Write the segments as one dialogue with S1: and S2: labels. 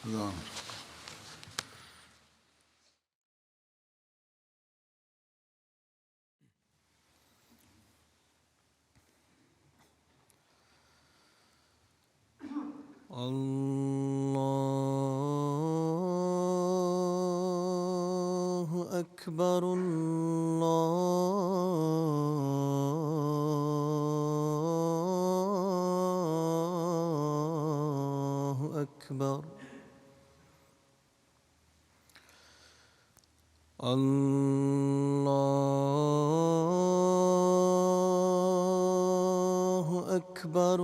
S1: أذان. الله أكبر الله أكبر الله أكبر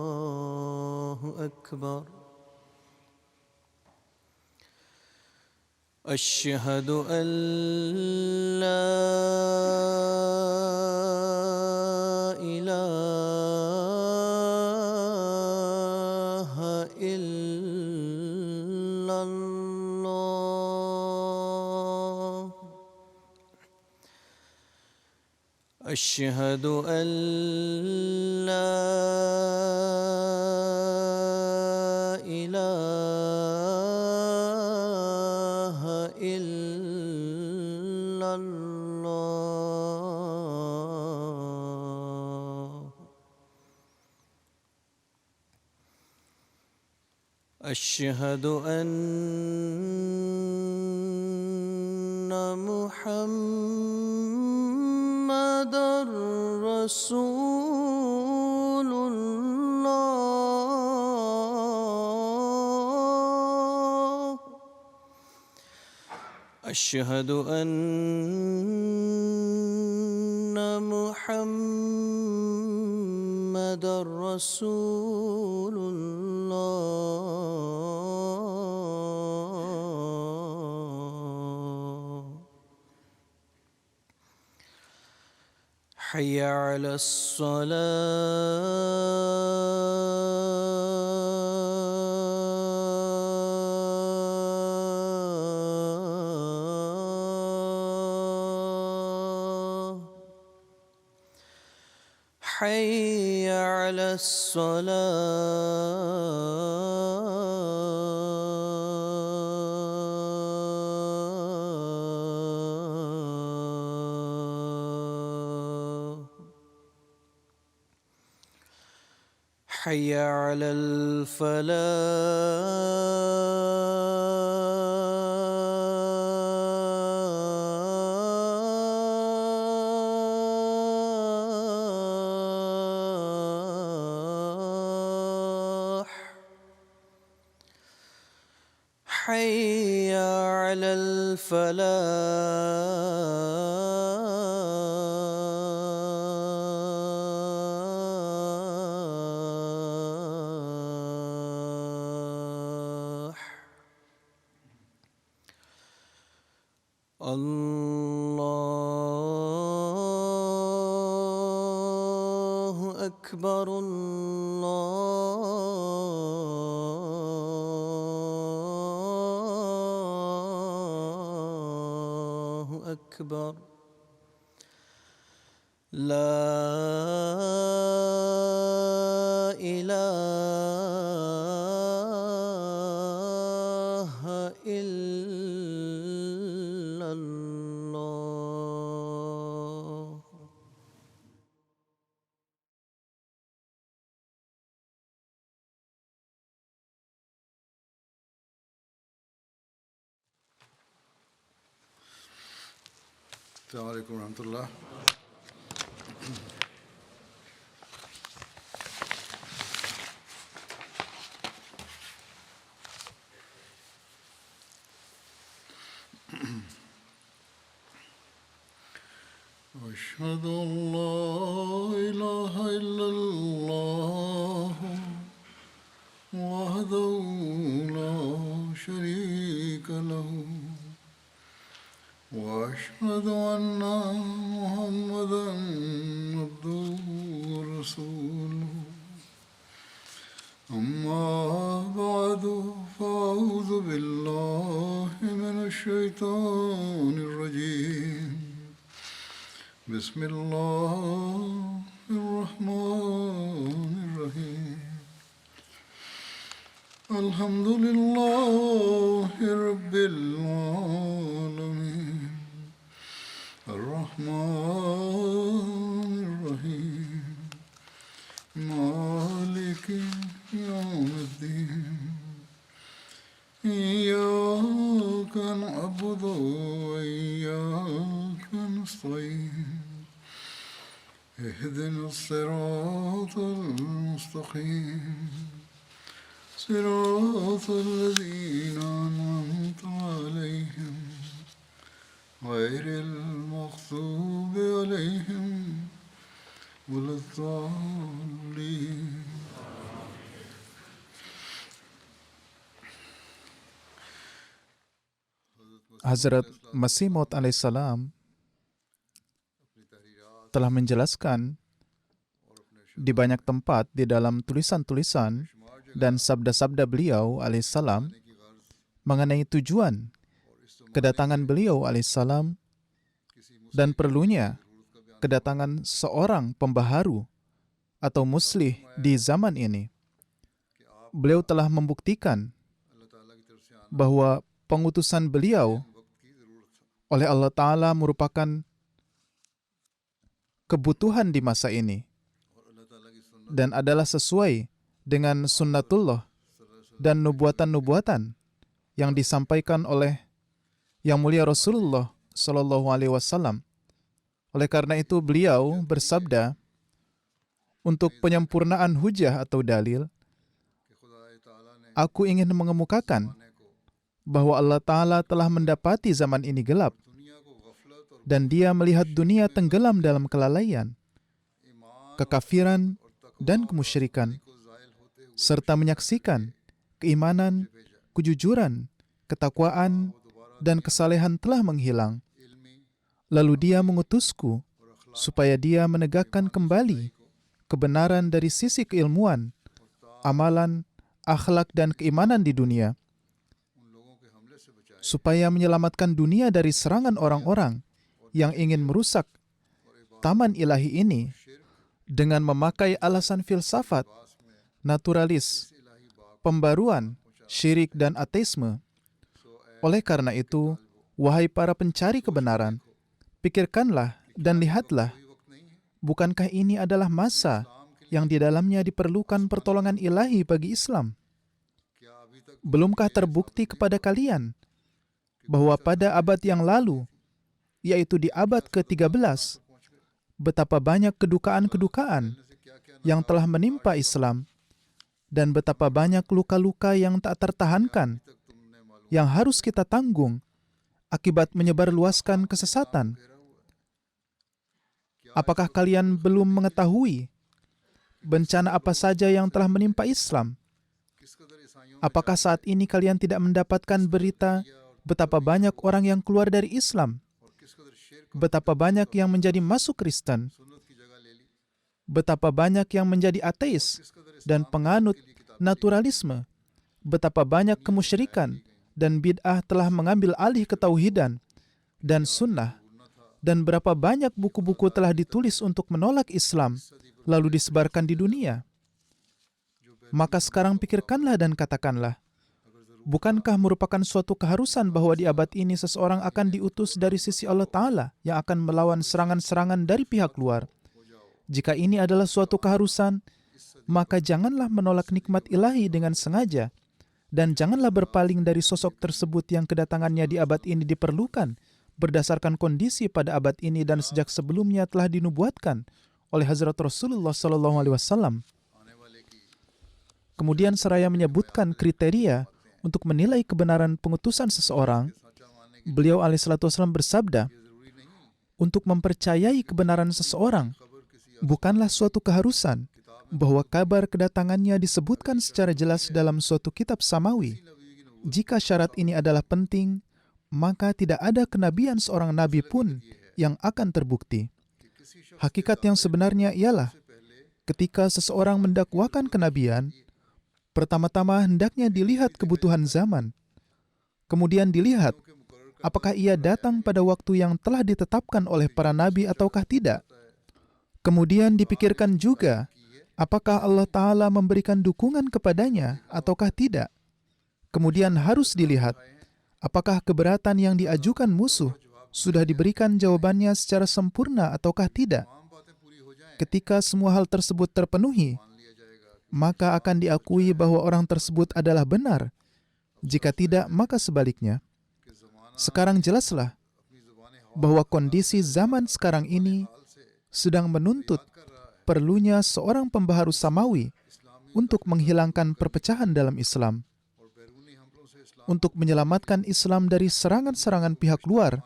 S1: الله أكبر أشهد أن لا إله إلا الله أشهد أن لا إله إلا الله أشهد أن محمدًا رسول الله أشهد أن محمدًا رسول الله حي على الصلاة حي على الصلاة حي على الفلاح حي على الفلاح الله أكبر الله أكبر لا إله إلا الله السلام عليكم ورحمة الله. أشهد أن لا إله إلا الله وحده لا شريك له وأشهد أن محمدًا عبده ورسوله أما بعد فأعوذ بالله من الشيطان الرجيم بسم الله الرحمن الرحيم الحمد لله رب العالمين الرحمن الرحيم مالك يوم الدين إياك نعبد وإياك نستعين اهدنا الصراط المستقيم صراط الذين أنعمت عليهم غير المغضوب عليهم ولا الضالين.
S2: Hazrat Masih Maud alaihissalam telah menjelaskan di banyak tempat di dalam tulisan-tulisan dan sabda-sabda beliau alaihissalam mengenai tujuan kedatangan beliau alaihissalam dan perlunya kedatangan seorang pembaharu atau muslih di zaman ini. Beliau telah membuktikan bahwa pengutusan beliau oleh Allah Ta'ala merupakan kebutuhan di masa ini dan adalah sesuai dengan sunnatullah dan nubuatan-nubuatan yang disampaikan oleh Yang Mulia Rasulullah Sallallahu Alaihi Wasallam. Oleh karena itu beliau bersabda, untuk penyempurnaan hujah atau dalil, aku ingin mengemukakan bahwa Allah Ta'ala telah mendapati zaman ini gelap dan Dia melihat dunia tenggelam dalam kelalaian, kekafiran, dan kemusyrikan, serta menyaksikan keimanan, kejujuran, ketakwaan, dan kesalehan telah menghilang. Lalu Dia mengutusku supaya Dia menegakkan kembali kebenaran dari sisi keilmuan, amalan, akhlak, dan keimanan di dunia, supaya menyelamatkan dunia dari serangan orang-orang yang ingin merusak taman ilahi ini dengan memakai alasan filsafat, naturalis, pembaruan, syirik, dan ateisme. Oleh karena itu, wahai para pencari kebenaran, pikirkanlah dan lihatlah, bukankah ini adalah masa yang di dalamnya diperlukan pertolongan ilahi bagi Islam? Belumkah terbukti kepada kalian bahwa pada abad yang lalu, yaitu di abad ke-13, betapa banyak kedukaan-kedukaan yang telah menimpa Islam dan betapa banyak luka-luka yang tak tertahankan yang harus kita tanggung akibat menyebarluaskan kesesatan. Apakah kalian belum mengetahui bencana apa saja yang telah menimpa Islam? Apakah saat ini kalian tidak mendapatkan berita betapa banyak orang yang keluar dari Islam? Betapa banyak yang menjadi masuk Kristen? Betapa banyak yang menjadi ateis dan penganut naturalisme? Betapa banyak kemusyrikan dan bid'ah telah mengambil alih ketauhidan dan sunnah? Dan berapa banyak buku-buku telah ditulis untuk menolak Islam, lalu disebarkan di dunia? Maka sekarang pikirkanlah dan katakanlah, bukankah merupakan suatu keharusan bahwa di abad ini seseorang akan diutus dari sisi Allah Ta'ala yang akan melawan serangan-serangan dari pihak luar? Jika ini adalah suatu keharusan, maka janganlah menolak nikmat ilahi dengan sengaja, dan janganlah berpaling dari sosok tersebut yang kedatangannya di abad ini diperlukan, berdasarkan kondisi pada abad ini dan sejak sebelumnya telah dinubuatkan oleh Hazrat Rasulullah SAW. Kemudian seraya menyebutkan kriteria untuk menilai kebenaran pengutusan seseorang, beliau alaihissalam bersabda, untuk mempercayai kebenaran seseorang bukanlah suatu keharusan bahwa kabar kedatangannya disebutkan secara jelas dalam suatu kitab samawi. Jika syarat ini adalah penting, maka tidak ada kenabian seorang nabi pun yang akan terbukti. Hakikat yang sebenarnya ialah ketika seseorang mendakwakan kenabian, pertama-tama hendaknya dilihat kebutuhan zaman. Kemudian dilihat apakah ia datang pada waktu yang telah ditetapkan oleh para nabi ataukah tidak? Kemudian dipikirkan juga, apakah Allah Ta'ala memberikan dukungan kepadanya ataukah tidak? Kemudian harus dilihat, apakah keberatan yang diajukan musuh sudah diberikan jawabannya secara sempurna ataukah tidak? Ketika semua hal tersebut terpenuhi, maka akan diakui bahwa orang tersebut adalah benar. Jika tidak, maka sebaliknya. Sekarang jelaslah bahwa kondisi zaman sekarang ini sedang menuntut perlunya seorang pembaharu samawi untuk menghilangkan perpecahan dalam Islam, untuk menyelamatkan Islam dari serangan-serangan pihak luar,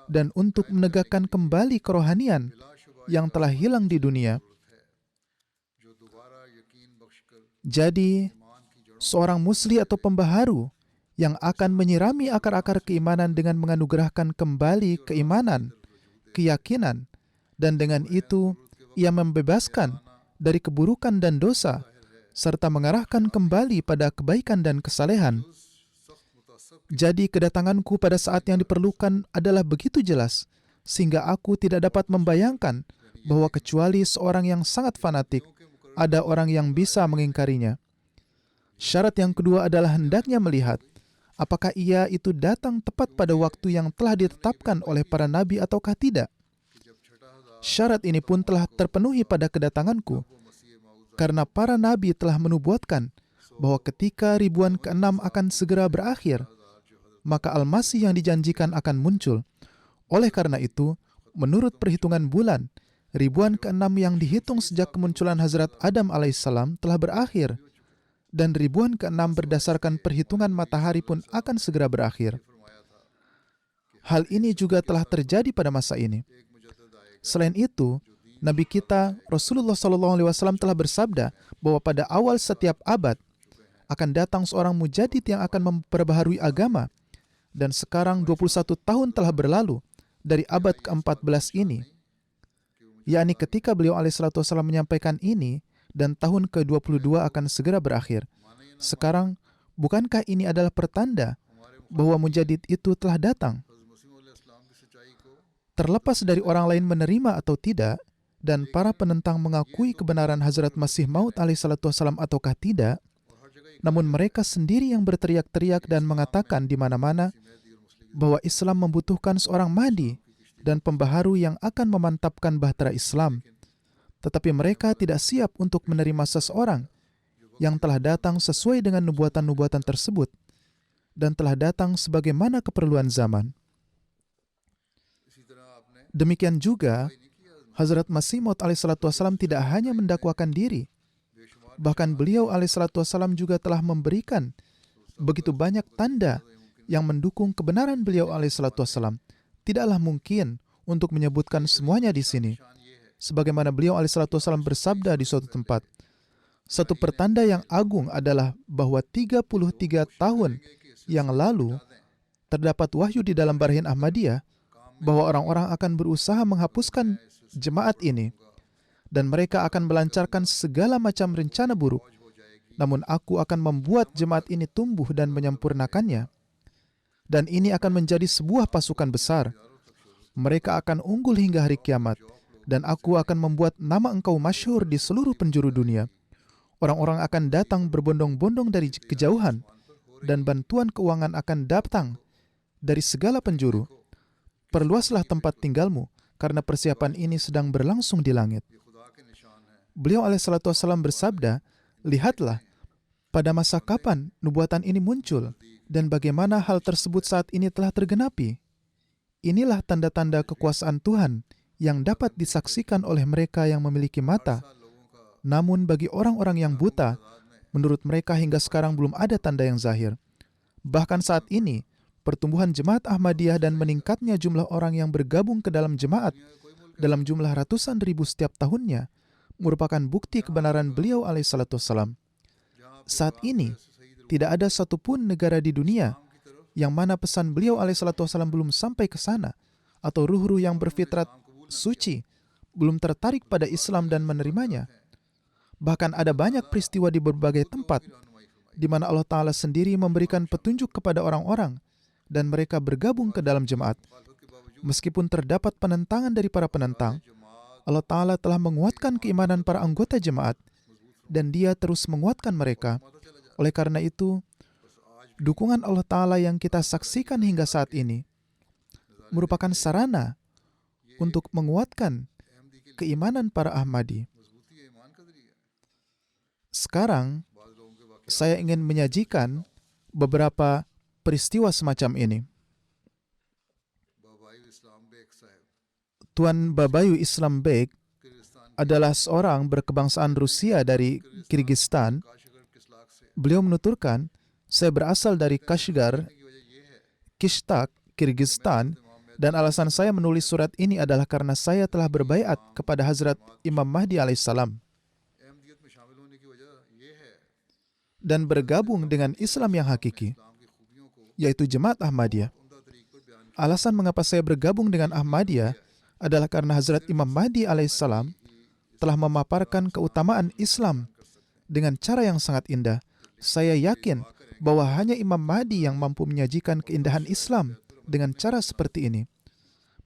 S2: dan untuk menegakkan kembali kerohanian yang telah hilang di dunia. Jadi, seorang musli atau pembaharu yang akan menyirami akar-akar keimanan dengan menganugerahkan kembali keimanan, keyakinan, dan dengan itu ia membebaskan dari keburukan dan dosa, serta mengarahkan kembali pada kebaikan dan kesalehan. Jadi kedatanganku pada saat yang diperlukan adalah begitu jelas, sehingga aku tidak dapat membayangkan bahwa kecuali seorang yang sangat fanatik, ada orang yang bisa mengingkarinya. Syarat yang kedua adalah hendaknya melihat apakah ia itu datang tepat pada waktu yang telah ditetapkan oleh para nabi ataukah tidak. Syarat ini pun telah terpenuhi pada kedatanganku, karena para nabi telah menubuatkan bahwa ketika ribuan ke-6 akan segera berakhir, maka Al-Masih yang dijanjikan akan muncul. Oleh karena itu, menurut perhitungan bulan, ribuan ke-6 yang dihitung sejak kemunculan Hazrat Adam alaihissalam telah berakhir, dan ribuan ke-6 berdasarkan perhitungan matahari pun akan segera berakhir. Hal ini juga telah terjadi pada masa ini. Selain itu, Nabi kita Rasulullah SAW telah bersabda bahwa pada awal setiap abad akan datang seorang mujadid yang akan memperbaharui agama, dan sekarang 21 tahun telah berlalu dari abad ke-14 ini, yakni ketika beliau alaihissalam menyampaikan ini, dan tahun ke-22 akan segera berakhir. Sekarang, bukankah ini adalah pertanda bahwa mujadid itu telah datang? Terlepas dari orang lain menerima atau tidak, dan para penentang mengakui kebenaran Hazrat Masih Maud alaihissalam ataukah tidak, namun mereka sendiri yang berteriak-teriak dan mengatakan di mana-mana bahwa Islam membutuhkan seorang Mahdi dan pembaharu yang akan memantapkan bahtera Islam. Tetapi mereka tidak siap untuk menerima seseorang yang telah datang sesuai dengan nubuatan-nubuatan tersebut dan telah datang sebagaimana keperluan zaman. Demikian juga, Hazrat Masih Maud alaihissalam tidak hanya mendakwakan diri, bahkan beliau alaihissalam juga telah memberikan begitu banyak tanda yang mendukung kebenaran beliau alaihissalam. Tidaklah mungkin untuk menyebutkan semuanya di sini. Sebagaimana beliau alaihissalam bersabda di suatu tempat, satu pertanda yang agung adalah bahwa 33 tahun yang lalu terdapat wahyu di dalam Barahin Ahmadiyah bahwa orang-orang akan berusaha menghapuskan jemaat ini dan mereka akan melancarkan segala macam rencana buruk. Namun aku akan membuat jemaat ini tumbuh dan menyempurnakannya. Dan ini akan menjadi sebuah pasukan besar. Mereka akan unggul hingga hari kiamat. Dan aku akan membuat nama engkau masyhur di seluruh penjuru dunia. Orang-orang akan datang berbondong-bondong dari kejauhan. Dan bantuan keuangan akan datang dari segala penjuru. Perluaslah tempat tinggalmu, karena persiapan ini sedang berlangsung di langit. Beliau alaihissalam bersabda, lihatlah, pada masa kapan nubuatan ini muncul, dan bagaimana hal tersebut saat ini telah tergenapi. Inilah tanda-tanda kekuasaan Tuhan yang dapat disaksikan oleh mereka yang memiliki mata. Namun bagi orang-orang yang buta, menurut mereka hingga sekarang belum ada tanda yang zahir. Bahkan saat ini, pertumbuhan jemaat Ahmadiyah dan meningkatnya jumlah orang yang bergabung ke dalam jemaat dalam jumlah ratusan ribu setiap tahunnya merupakan bukti kebenaran beliau alaihissalam. Saat ini, tidak ada satupun negara di dunia yang mana pesan beliau alaihissalam belum sampai ke sana, atau ruh-ruh yang berfitrat suci belum tertarik pada Islam dan menerimanya. Bahkan ada banyak peristiwa di berbagai tempat di mana Allah Ta'ala sendiri memberikan petunjuk kepada orang-orang dan mereka bergabung ke dalam jemaat. Meskipun terdapat penentangan dari para penentang, Allah Ta'ala telah menguatkan keimanan para anggota jemaat dan Dia terus menguatkan mereka. Oleh karena itu, dukungan Allah Ta'ala yang kita saksikan hingga saat ini merupakan sarana untuk menguatkan keimanan para Ahmadi. Sekarang, saya ingin menyajikan beberapa peristiwa semacam ini. Tuan Babayu Islam Beg adalah seorang berkebangsaan Rusia dari Kyrgyzstan. Beliau menuturkan, saya berasal dari Kashgar, Kishtak, Kyrgyzstan, dan alasan saya menulis surat ini adalah karena saya telah berbaiat kepada Hazrat Imam Mahdi alaihissalam dan bergabung dengan Islam yang hakiki, yaitu Jemaat Ahmadiyah. Alasan mengapa saya bergabung dengan Ahmadiyah adalah karena Hazrat Imam Mahdi alaihissalam telah memaparkan keutamaan Islam dengan cara yang sangat indah. Saya yakin bahwa hanya Imam Mahdi yang mampu menyajikan keindahan Islam dengan cara seperti ini.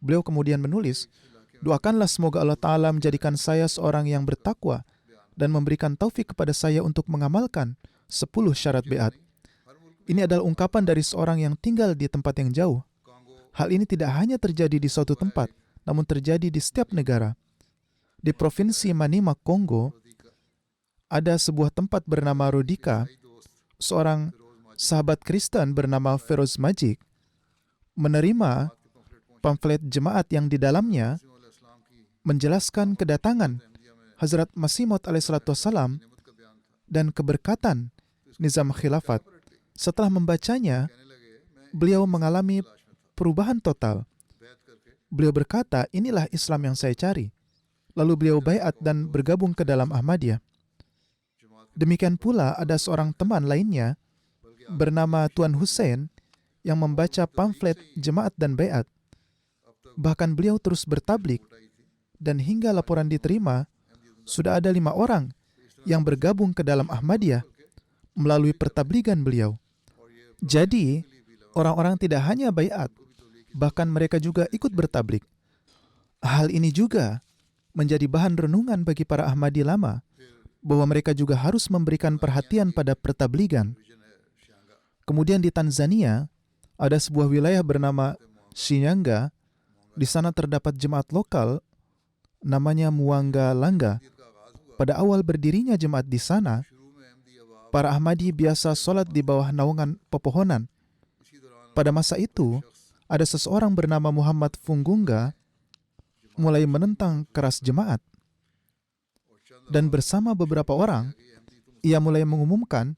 S2: Beliau kemudian menulis, doakanlah semoga Allah Ta'ala menjadikan saya seorang yang bertakwa dan memberikan taufik kepada saya untuk mengamalkan 10 syarat beat. Ini adalah ungkapan dari seorang yang tinggal di tempat yang jauh. Hal ini tidak hanya terjadi di suatu tempat, namun terjadi di setiap negara. Di provinsi Maniema, Kongo, ada sebuah tempat bernama Rodika. Seorang sahabat Kristen bernama Feroz Majik menerima pamflet jemaat yang di dalamnya menjelaskan kedatangan Hazrat Masih Maud alaihissalatu wassalam dan keberkatan Nizam Khilafat. Setelah membacanya, beliau mengalami perubahan total. Beliau berkata, inilah Islam yang saya cari. Lalu beliau baiat dan bergabung ke dalam Ahmadiyah. Demikian pula ada seorang teman lainnya bernama Tuan Hussein yang membaca pamflet jemaat dan baiat. Bahkan beliau terus bertablik dan hingga laporan diterima, sudah ada 5 orang yang bergabung ke dalam Ahmadiyah melalui pertabligan beliau. Jadi, orang-orang tidak hanya baiat, bahkan mereka juga ikut bertablik. Hal ini juga menjadi bahan renungan bagi para Ahmadi lama, bahwa mereka juga harus memberikan perhatian pada pertabligan. Kemudian di Tanzania, ada sebuah wilayah bernama Shinyanga. Di sana terdapat jemaat lokal namanya Muanga Langga. Pada awal berdirinya jemaat di sana, para Ahmadi biasa sholat di bawah naungan pepohonan. Pada masa itu, ada seseorang bernama Muhammad Fungunga mulai menentang keras jemaat. Dan bersama beberapa orang, ia mulai mengumumkan,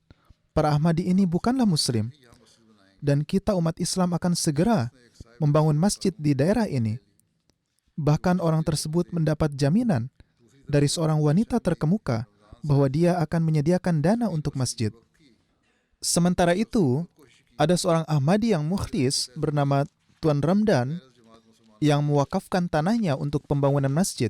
S2: para Ahmadi ini bukanlah Muslim, dan kita umat Islam akan segera membangun masjid di daerah ini. Bahkan orang tersebut mendapat jaminan dari seorang wanita terkemuka bahwa dia akan menyediakan dana untuk masjid. Sementara itu, ada seorang Ahmadi yang mukhlis bernama Tuan Ramdan yang mewakafkan tanahnya untuk pembangunan masjid.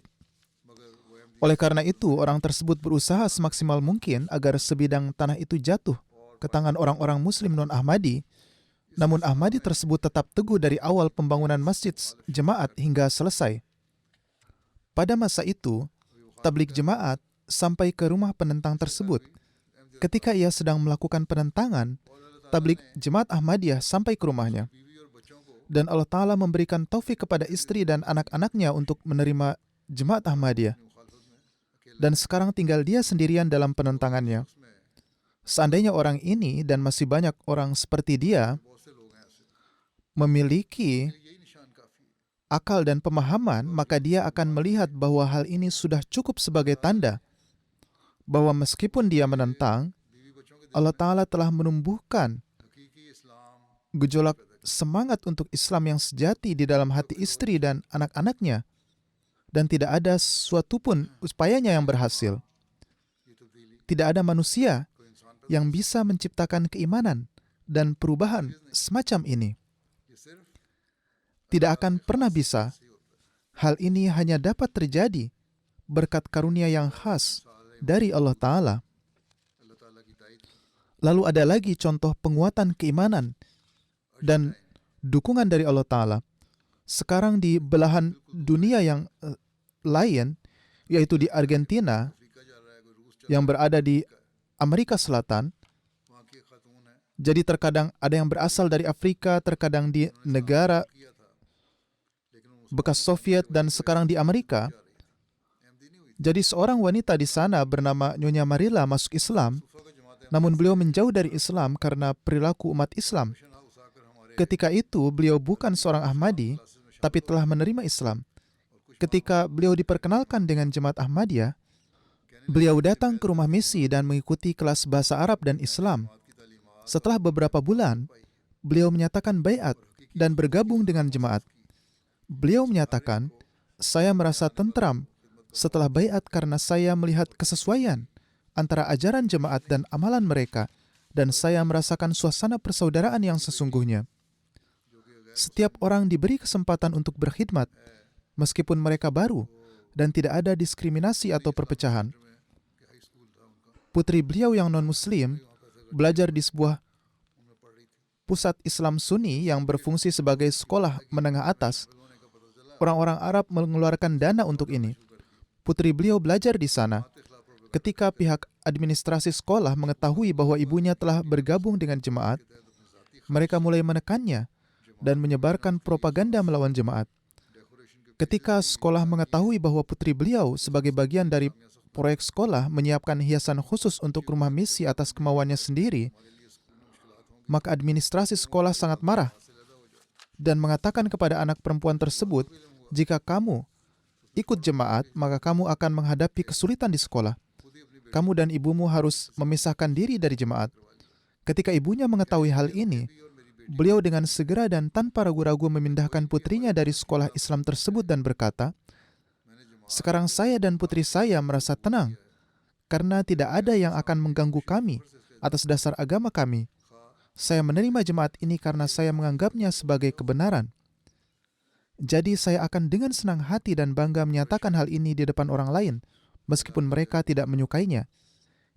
S2: Oleh karena itu, orang tersebut berusaha semaksimal mungkin agar sebidang tanah itu jatuh ke tangan orang-orang Muslim non-Ahmadi. Namun Ahmadi tersebut tetap teguh dari awal pembangunan masjid jemaat hingga selesai. Pada masa itu, tablik jemaat sampai ke rumah penentang tersebut. Ketika ia sedang melakukan penentangan, tablik jemaat Ahmadiyah sampai ke rumahnya. Dan Allah Ta'ala memberikan taufik kepada istri dan anak-anaknya untuk menerima jemaat Ahmadiyah. Dan sekarang tinggal dia sendirian dalam penentangannya. Seandainya orang ini dan masih banyak orang seperti dia memiliki akal dan pemahaman, maka dia akan melihat bahwa hal ini sudah cukup sebagai tanda bahwa meskipun dia menentang, Allah Ta'ala telah menumbuhkan gejolak semangat untuk Islam yang sejati di dalam hati istri dan anak-anaknya, dan tidak ada suatu pun upayanya yang berhasil. Tidak ada manusia yang bisa menciptakan keimanan dan perubahan semacam ini. Tidak akan pernah bisa. Hal ini hanya dapat terjadi berkat karunia yang khas dari Allah Ta'ala. Lalu ada lagi contoh penguatan keimanan dan dukungan dari Allah Ta'ala. Sekarang di belahan dunia yang lain, yaitu di Argentina, yang berada di Amerika Selatan, jadi terkadang ada yang berasal dari Afrika, terkadang di negara bekas Soviet, dan sekarang di Amerika. Jadi seorang wanita di sana bernama Nyonya Marilla masuk Islam, namun beliau menjauh dari Islam karena perilaku umat Islam. Ketika itu, beliau bukan seorang Ahmadi, tapi telah menerima Islam. Ketika beliau diperkenalkan dengan Jemaat Ahmadiyah, beliau datang ke rumah misi dan mengikuti kelas bahasa Arab dan Islam. Setelah beberapa bulan, beliau menyatakan baiat dan bergabung dengan jemaat. Beliau menyatakan, saya merasa tentram setelah baiat karena saya melihat kesesuaian antara ajaran jemaat dan amalan mereka, dan saya merasakan suasana persaudaraan yang sesungguhnya. Setiap orang diberi kesempatan untuk berkhidmat, meskipun mereka baru, dan tidak ada diskriminasi atau perpecahan. Putri beliau yang non-Muslim belajar di sebuah pusat Islam Sunni yang berfungsi sebagai sekolah menengah atas. Orang-orang Arab mengeluarkan dana untuk ini. Putri beliau belajar di sana. Ketika pihak administrasi sekolah mengetahui bahwa ibunya telah bergabung dengan jemaat, mereka mulai menekannya dan menyebarkan propaganda melawan jemaat. Ketika sekolah mengetahui bahwa putri beliau sebagai bagian dari proyek sekolah menyiapkan hiasan khusus untuk rumah misi atas kemauannya sendiri, maka administrasi sekolah sangat marah dan mengatakan kepada anak perempuan tersebut, jika kamu ikut jemaat, maka kamu akan menghadapi kesulitan di sekolah. Kamu dan ibumu harus memisahkan diri dari jemaat. Ketika ibunya mengetahui hal ini, beliau dengan segera dan tanpa ragu-ragu memindahkan putrinya dari sekolah Islam tersebut dan berkata, sekarang saya dan putri saya merasa tenang karena tidak ada yang akan mengganggu kami atas dasar agama kami. Saya menerima jemaat ini karena saya menganggapnya sebagai kebenaran. Jadi saya akan dengan senang hati dan bangga menyatakan hal ini di depan orang lain, meskipun mereka tidak menyukainya.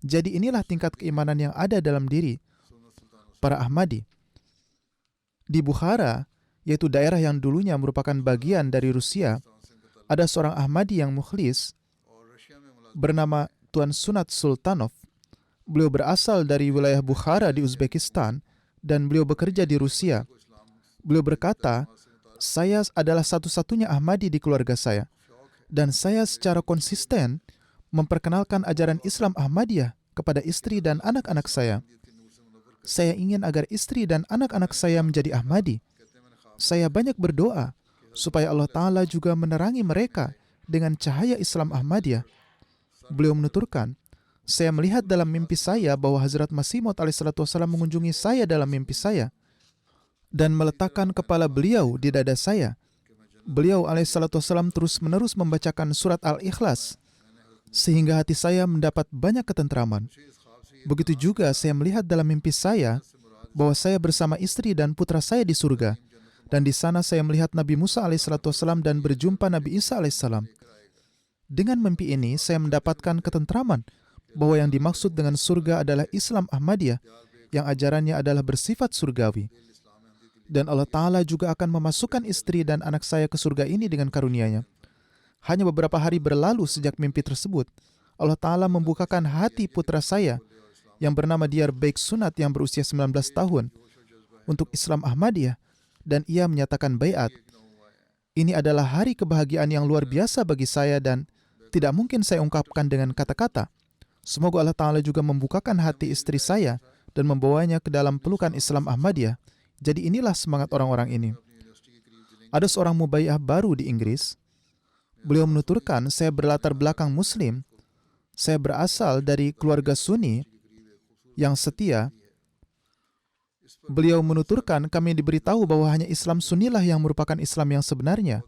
S2: Jadi inilah tingkat keimanan yang ada dalam diri para Ahmadi. Di Bukhara, yaitu daerah yang dulunya merupakan bagian dari Rusia, ada seorang Ahmadi yang mukhlis bernama Tuan Sunat Sultanov. Beliau berasal dari wilayah Bukhara di Uzbekistan dan beliau bekerja di Rusia. Beliau berkata, saya adalah satu-satunya Ahmadi di keluarga saya, dan saya secara konsisten memperkenalkan ajaran Islam Ahmadiyah kepada istri dan anak-anak saya. Saya ingin agar istri dan anak-anak saya menjadi Ahmadi. Saya banyak berdoa supaya Allah Ta'ala juga menerangi mereka dengan cahaya Islam Ahmadiyah. Beliau menuturkan, saya melihat dalam mimpi saya bahwa Hazrat Masih Maud alaihissalam mengunjungi saya dalam mimpi saya dan meletakkan kepala beliau di dada saya. Beliau alaihissalam terus-menerus membacakan surat Al-Ikhlas sehingga hati saya mendapat banyak ketentraman. Begitu juga saya melihat dalam mimpi saya bahwa saya bersama istri dan putra saya di surga, dan di sana saya melihat Nabi Musa alaihissalam dan berjumpa Nabi Isa alaihissalam. Dengan mimpi ini saya mendapatkan ketentraman bahwa yang dimaksud dengan surga adalah Islam Ahmadiyah yang ajarannya adalah bersifat surgawi. Dan Allah Ta'ala juga akan memasukkan istri dan anak saya ke surga ini dengan karunia-Nya. Hanya beberapa hari berlalu sejak mimpi tersebut, Allah Ta'ala membukakan hati putra saya yang bernama Diyar Baik Sunat yang berusia 19 tahun untuk Islam Ahmadiyah, dan ia menyatakan baiat. Ini adalah hari kebahagiaan yang luar biasa bagi saya dan tidak mungkin saya ungkapkan dengan kata-kata. Semoga Allah Ta'ala juga membukakan hati istri saya dan membawanya ke dalam pelukan Islam Ahmadiyah. Jadi inilah semangat orang-orang ini. Ada seorang mubai'ah baru di Inggris. Beliau menuturkan, saya berlatar belakang Muslim. Saya berasal dari keluarga Sunni yang setia. Beliau menuturkan, kami diberitahu bahwa hanya Islam Sunnilah yang merupakan Islam yang sebenarnya.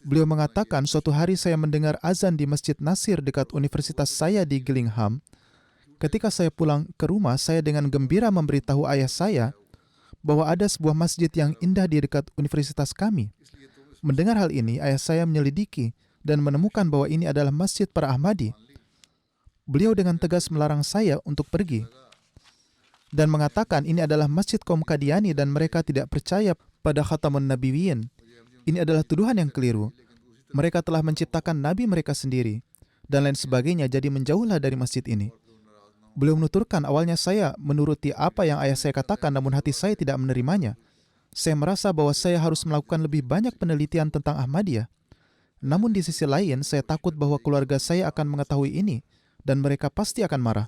S2: Beliau mengatakan, suatu hari saya mendengar azan di Masjid Nasir dekat universitas saya di Gillingham. Ketika saya pulang ke rumah, saya dengan gembira memberitahu ayah saya bahwa ada sebuah masjid yang indah di dekat universitas kami. Mendengar hal ini, ayah saya menyelidiki dan menemukan bahwa ini adalah masjid para Ahmadi. Beliau dengan tegas melarang saya untuk pergi dan mengatakan ini adalah masjid kaum Qadiani dan mereka tidak percaya pada Khatamun Nabiyyin. Ini adalah tuduhan yang keliru. Mereka telah menciptakan nabi mereka sendiri dan lain sebagainya, jadi menjauhlah dari masjid ini. Beliau menuturkan, awalnya saya menuruti apa yang ayah saya katakan, namun hati saya tidak menerimanya. Saya merasa bahwa saya harus melakukan lebih banyak penelitian tentang Ahmadiyah. Namun di sisi lain, saya takut bahwa keluarga saya akan mengetahui ini dan mereka pasti akan marah.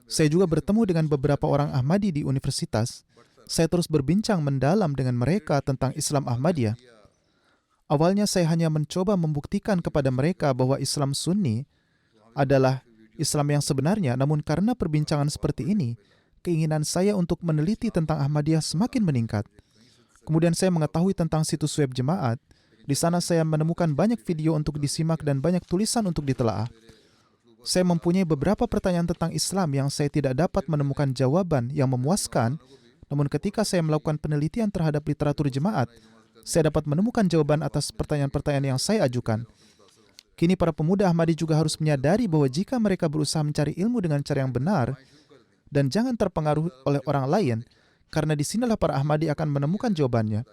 S2: Saya juga bertemu dengan beberapa orang Ahmadi di universitas. Saya terus berbincang mendalam dengan mereka tentang Islam Ahmadiyah. Awalnya saya hanya mencoba membuktikan kepada mereka bahwa Islam Sunni adalah Islam yang sebenarnya, namun karena perbincangan seperti ini, keinginan saya untuk meneliti tentang Ahmadiyah semakin meningkat. Kemudian saya mengetahui tentang situs web jemaat. Di sana saya menemukan banyak video untuk disimak dan banyak tulisan untuk ditelaah. Saya mempunyai beberapa pertanyaan tentang Islam yang saya tidak dapat menemukan jawaban yang memuaskan, namun ketika saya melakukan penelitian terhadap literatur jemaat, saya dapat menemukan jawaban atas pertanyaan-pertanyaan yang saya ajukan. Kini para pemuda Ahmadi juga harus menyadari bahwa jika mereka berusaha mencari ilmu dengan cara yang benar dan jangan terpengaruh oleh orang lain, karena disinilah para Ahmadi akan menemukan jawabannya.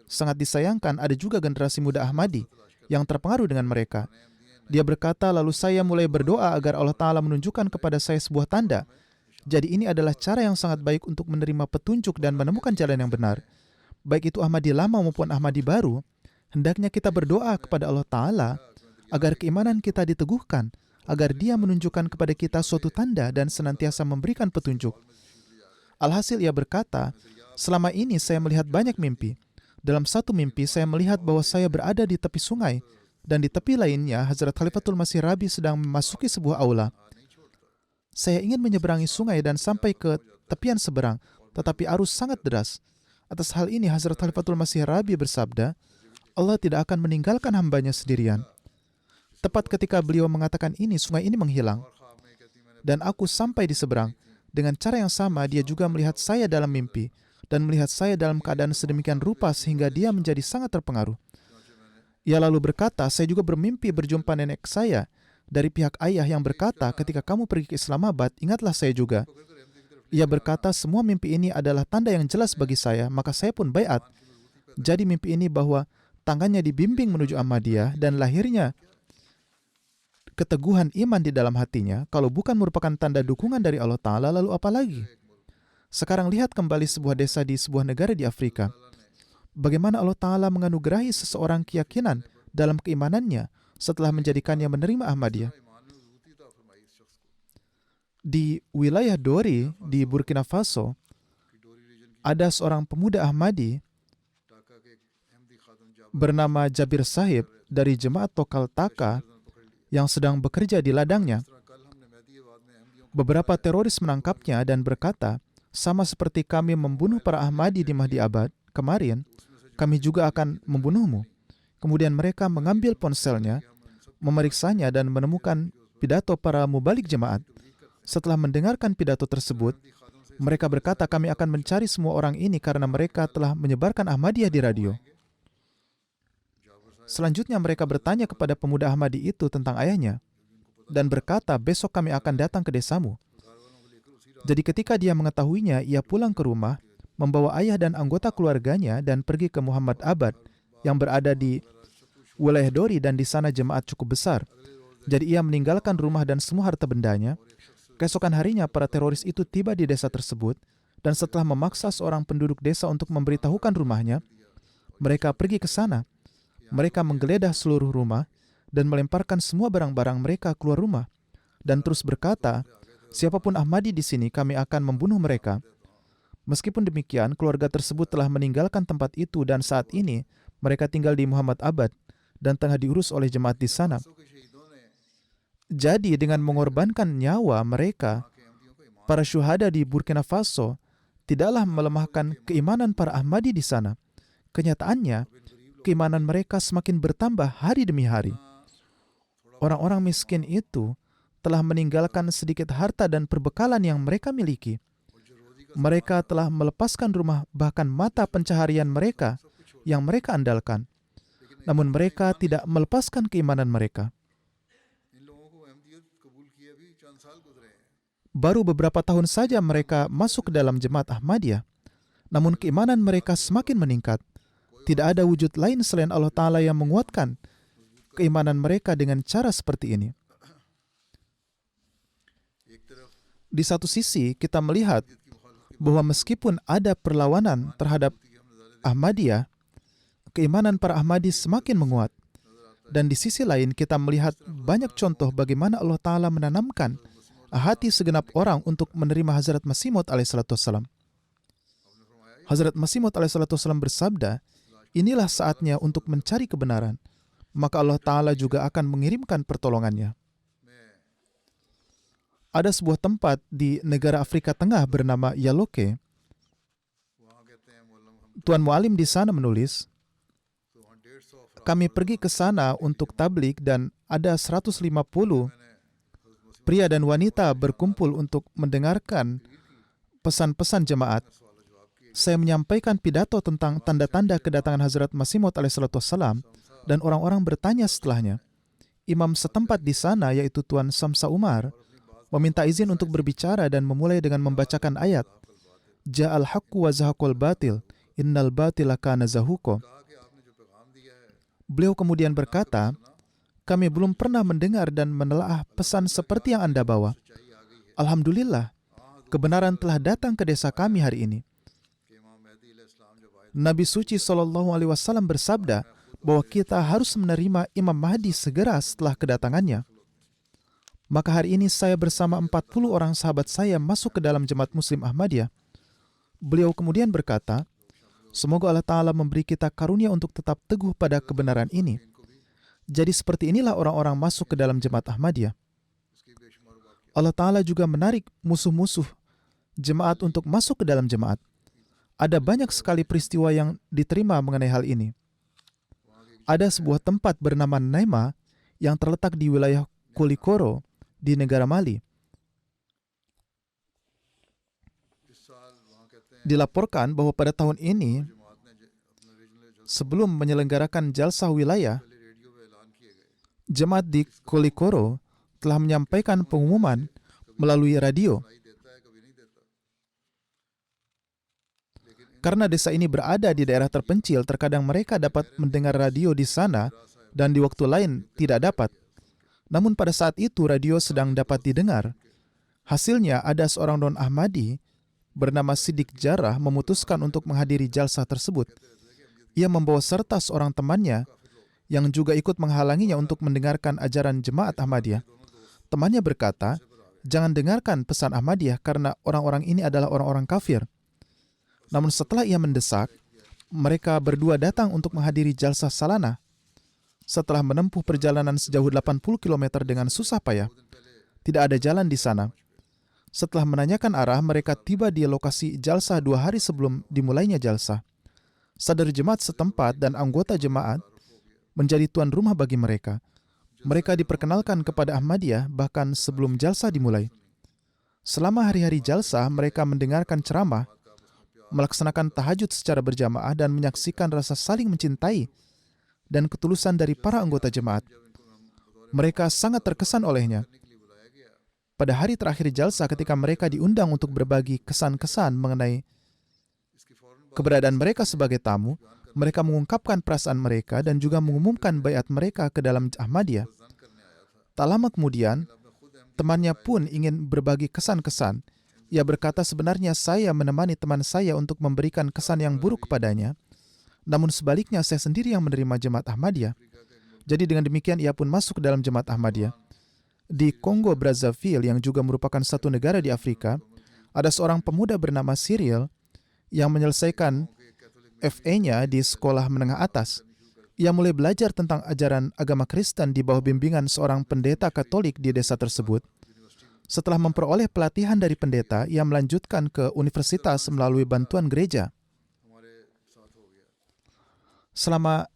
S2: Sangat disayangkan ada juga generasi muda Ahmadi yang terpengaruh dengan mereka. Dia berkata, lalu saya mulai berdoa agar Allah Ta'ala menunjukkan kepada saya sebuah tanda. Jadi ini adalah cara yang sangat baik untuk menerima petunjuk dan menemukan jalan yang benar. Baik itu Ahmadi lama maupun Ahmadi baru, hendaknya kita berdoa kepada Allah Ta'ala agar keimanan kita diteguhkan, agar Dia menunjukkan kepada kita suatu tanda dan senantiasa memberikan petunjuk. Alhasil ia berkata, selama ini saya melihat banyak mimpi. Dalam satu mimpi saya melihat bahwa saya berada di tepi sungai dan di tepi lainnya Hazrat Khalifatul Masih Rabi sedang memasuki sebuah aula. Saya ingin menyeberangi sungai dan sampai ke tepian seberang, tetapi arus sangat deras. Atas hal ini Hazrat Khalifatul Masih Rabi bersabda, Allah tidak akan meninggalkan hambanya sendirian. Tepat ketika beliau mengatakan ini, sungai ini menghilang. Dan aku sampai di seberang. Dengan cara yang sama, dia juga melihat saya dalam mimpi dan melihat saya dalam keadaan sedemikian rupa sehingga dia menjadi sangat terpengaruh. Ia lalu berkata, saya juga bermimpi berjumpa nenek saya dari pihak ayah yang berkata, ketika kamu pergi ke Islamabad, ingatlah saya juga. Ia berkata, semua mimpi ini adalah tanda yang jelas bagi saya, maka saya pun baiat. Jadi mimpi ini bahwa tangannya dibimbing menuju Ahmadiyah dan lahirnya keteguhan iman di dalam hatinya, kalau bukan merupakan tanda dukungan dari Allah Ta'ala, lalu apa lagi? Sekarang lihat kembali sebuah desa di sebuah negara di Afrika. Bagaimana Allah Ta'ala menganugerahi seseorang keyakinan dalam keimanannya setelah menjadikannya menerima Ahmadiyah. Di wilayah Dori di Burkina Faso, ada seorang pemuda Ahmadi bernama Jabir Sahib dari Jemaat Tokal Taka yang sedang bekerja di ladangnya. Beberapa teroris menangkapnya dan berkata, sama seperti kami membunuh para Ahmadi di Mahdi Abad kemarin, kami juga akan membunuhmu. Kemudian mereka mengambil ponselnya, memeriksanya dan menemukan pidato para mubalik jemaat. Setelah mendengarkan pidato tersebut, mereka berkata, kami akan mencari semua orang ini karena mereka telah menyebarkan Ahmadiyah di radio. Selanjutnya mereka bertanya kepada pemuda Ahmadi itu tentang ayahnya dan berkata, besok kami akan datang ke desamu. Jadi ketika dia mengetahuinya, ia pulang ke rumah, membawa ayah dan anggota keluarganya dan pergi ke Muhammad Abad yang berada di wilayah Dori dan di sana jemaat cukup besar. Jadi ia meninggalkan rumah dan semua harta bendanya. Keesokan harinya para teroris itu tiba di desa tersebut dan setelah memaksa seorang penduduk desa untuk memberitahukan rumahnya, mereka pergi ke sana. Mereka menggeledah seluruh rumah dan melemparkan semua barang-barang mereka keluar rumah dan terus berkata, siapapun Ahmadi di sini kami akan membunuh mereka. Meskipun demikian, keluarga tersebut telah meninggalkan tempat itu dan saat ini mereka tinggal di Muhammad Abad dan tengah diurus oleh jemaat di sana. Jadi dengan mengorbankan nyawa mereka, para syuhada di Burkina Faso tidaklah melemahkan keimanan para Ahmadi di sana. Kenyataannya, keimanan mereka semakin bertambah hari demi hari. Orang-orang miskin itu telah meninggalkan sedikit harta dan perbekalan yang mereka miliki. Mereka telah melepaskan rumah, bahkan mata pencaharian mereka yang mereka andalkan. Namun mereka tidak melepaskan keimanan mereka. Baru beberapa tahun saja mereka masuk ke dalam jemaat Ahmadiyah. Namun keimanan mereka semakin meningkat. Tidak ada wujud lain selain Allah Ta'ala yang menguatkan keimanan mereka dengan cara seperti ini. Di satu sisi, kita melihat bahwa meskipun ada perlawanan terhadap Ahmadiyah, keimanan para Ahmadi semakin menguat. Dan di sisi lain, kita melihat banyak contoh bagaimana Allah Ta'ala menanamkan hati segenap orang untuk menerima Hazrat Masih Maud alaihissalam. Hazrat Masih Maud alaihissalam bersabda, inilah saatnya untuk mencari kebenaran, maka Allah Ta'ala juga akan mengirimkan pertolongannya. Ada sebuah tempat di negara Afrika Tengah bernama Yaloke. Tuan Mualim di sana menulis, kami pergi ke sana untuk tablik dan ada 150 pria dan wanita berkumpul untuk mendengarkan pesan-pesan jemaat. Saya menyampaikan pidato tentang tanda-tanda kedatangan Hazrat Masih Maud alaihissalam dan orang-orang bertanya setelahnya. Imam setempat di sana, yaitu Tuan Samsa Umar, meminta izin untuk berbicara dan memulai dengan membacakan ayat Ja'al haqqu wa zahaqal batil innal batila kana zahuqa. Beliau kemudian berkata, kami belum pernah mendengar dan menelaah pesan seperti yang Anda bawa. Alhamdulillah, kebenaran telah datang ke desa kami hari ini. Nabi suci SAW bersabda bahwa kita harus menerima Imam Mahdi segera setelah kedatangannya. Maka hari ini saya bersama 40 orang sahabat saya masuk ke dalam jemaat Muslim Ahmadiyah. Beliau kemudian berkata, semoga Allah Ta'ala memberi kita karunia untuk tetap teguh pada kebenaran ini. Jadi seperti inilah orang-orang masuk ke dalam jemaat Ahmadiyah. Allah Ta'ala juga menarik musuh-musuh jemaat untuk masuk ke dalam jemaat. Ada banyak sekali peristiwa yang diterima mengenai hal ini. Ada sebuah tempat bernama Naima yang terletak di wilayah Kolikoro di negara Mali. Dilaporkan bahwa pada tahun ini, sebelum menyelenggarakan jalsah wilayah, jemaat di Kolikoro telah menyampaikan pengumuman melalui radio. Karena desa ini berada di daerah terpencil, terkadang mereka dapat mendengar radio di sana dan di waktu lain tidak dapat. Namun pada saat itu radio sedang dapat didengar. Hasilnya ada seorang non-Ahmadi bernama Siddiq Jarrah memutuskan untuk menghadiri jalsah tersebut. Ia membawa serta seorang temannya yang juga ikut menghalanginya untuk mendengarkan ajaran jemaat Ahmadiyah. Temannya berkata, jangan dengarkan pesan Ahmadiyah karena orang-orang ini adalah orang-orang kafir. Namun setelah ia mendesak, mereka berdua datang untuk menghadiri jalsah salanah. Setelah menempuh perjalanan sejauh 80 km dengan susah payah, tidak ada jalan di sana. Setelah menanyakan arah, mereka tiba di lokasi jalsah 2 hari sebelum dimulainya jalsah. Sadar jemaat setempat dan anggota jemaat menjadi tuan rumah bagi mereka. Mereka diperkenalkan kepada Ahmadiyah bahkan sebelum jalsah dimulai. Selama hari-hari jalsah, mereka mendengarkan ceramah, melaksanakan tahajud secara berjamaah dan menyaksikan rasa saling mencintai dan ketulusan dari para anggota jemaat. Mereka sangat terkesan olehnya. Pada hari terakhir jalsah ketika mereka diundang untuk berbagi kesan-kesan mengenai keberadaan mereka sebagai tamu, mereka mengungkapkan perasaan mereka dan juga mengumumkan baiat mereka ke dalam Ahmadiyah. Tak lama kemudian, temannya pun ingin berbagi kesan-kesan. Ia berkata, sebenarnya saya menemani teman saya untuk memberikan kesan yang buruk kepadanya, namun sebaliknya saya sendiri yang menerima jemaat Ahmadiyah. Jadi dengan demikian ia pun masuk ke dalam jemaat Ahmadiyah. Di Kongo Brazzaville yang juga merupakan satu negara di Afrika, ada seorang pemuda bernama Cyril yang menyelesaikan FA-nya di sekolah menengah atas. Ia mulai belajar tentang ajaran agama Kristen di bawah bimbingan seorang pendeta Katolik di desa tersebut. Setelah memperoleh pelatihan dari pendeta, ia melanjutkan ke universitas melalui bantuan gereja. Selama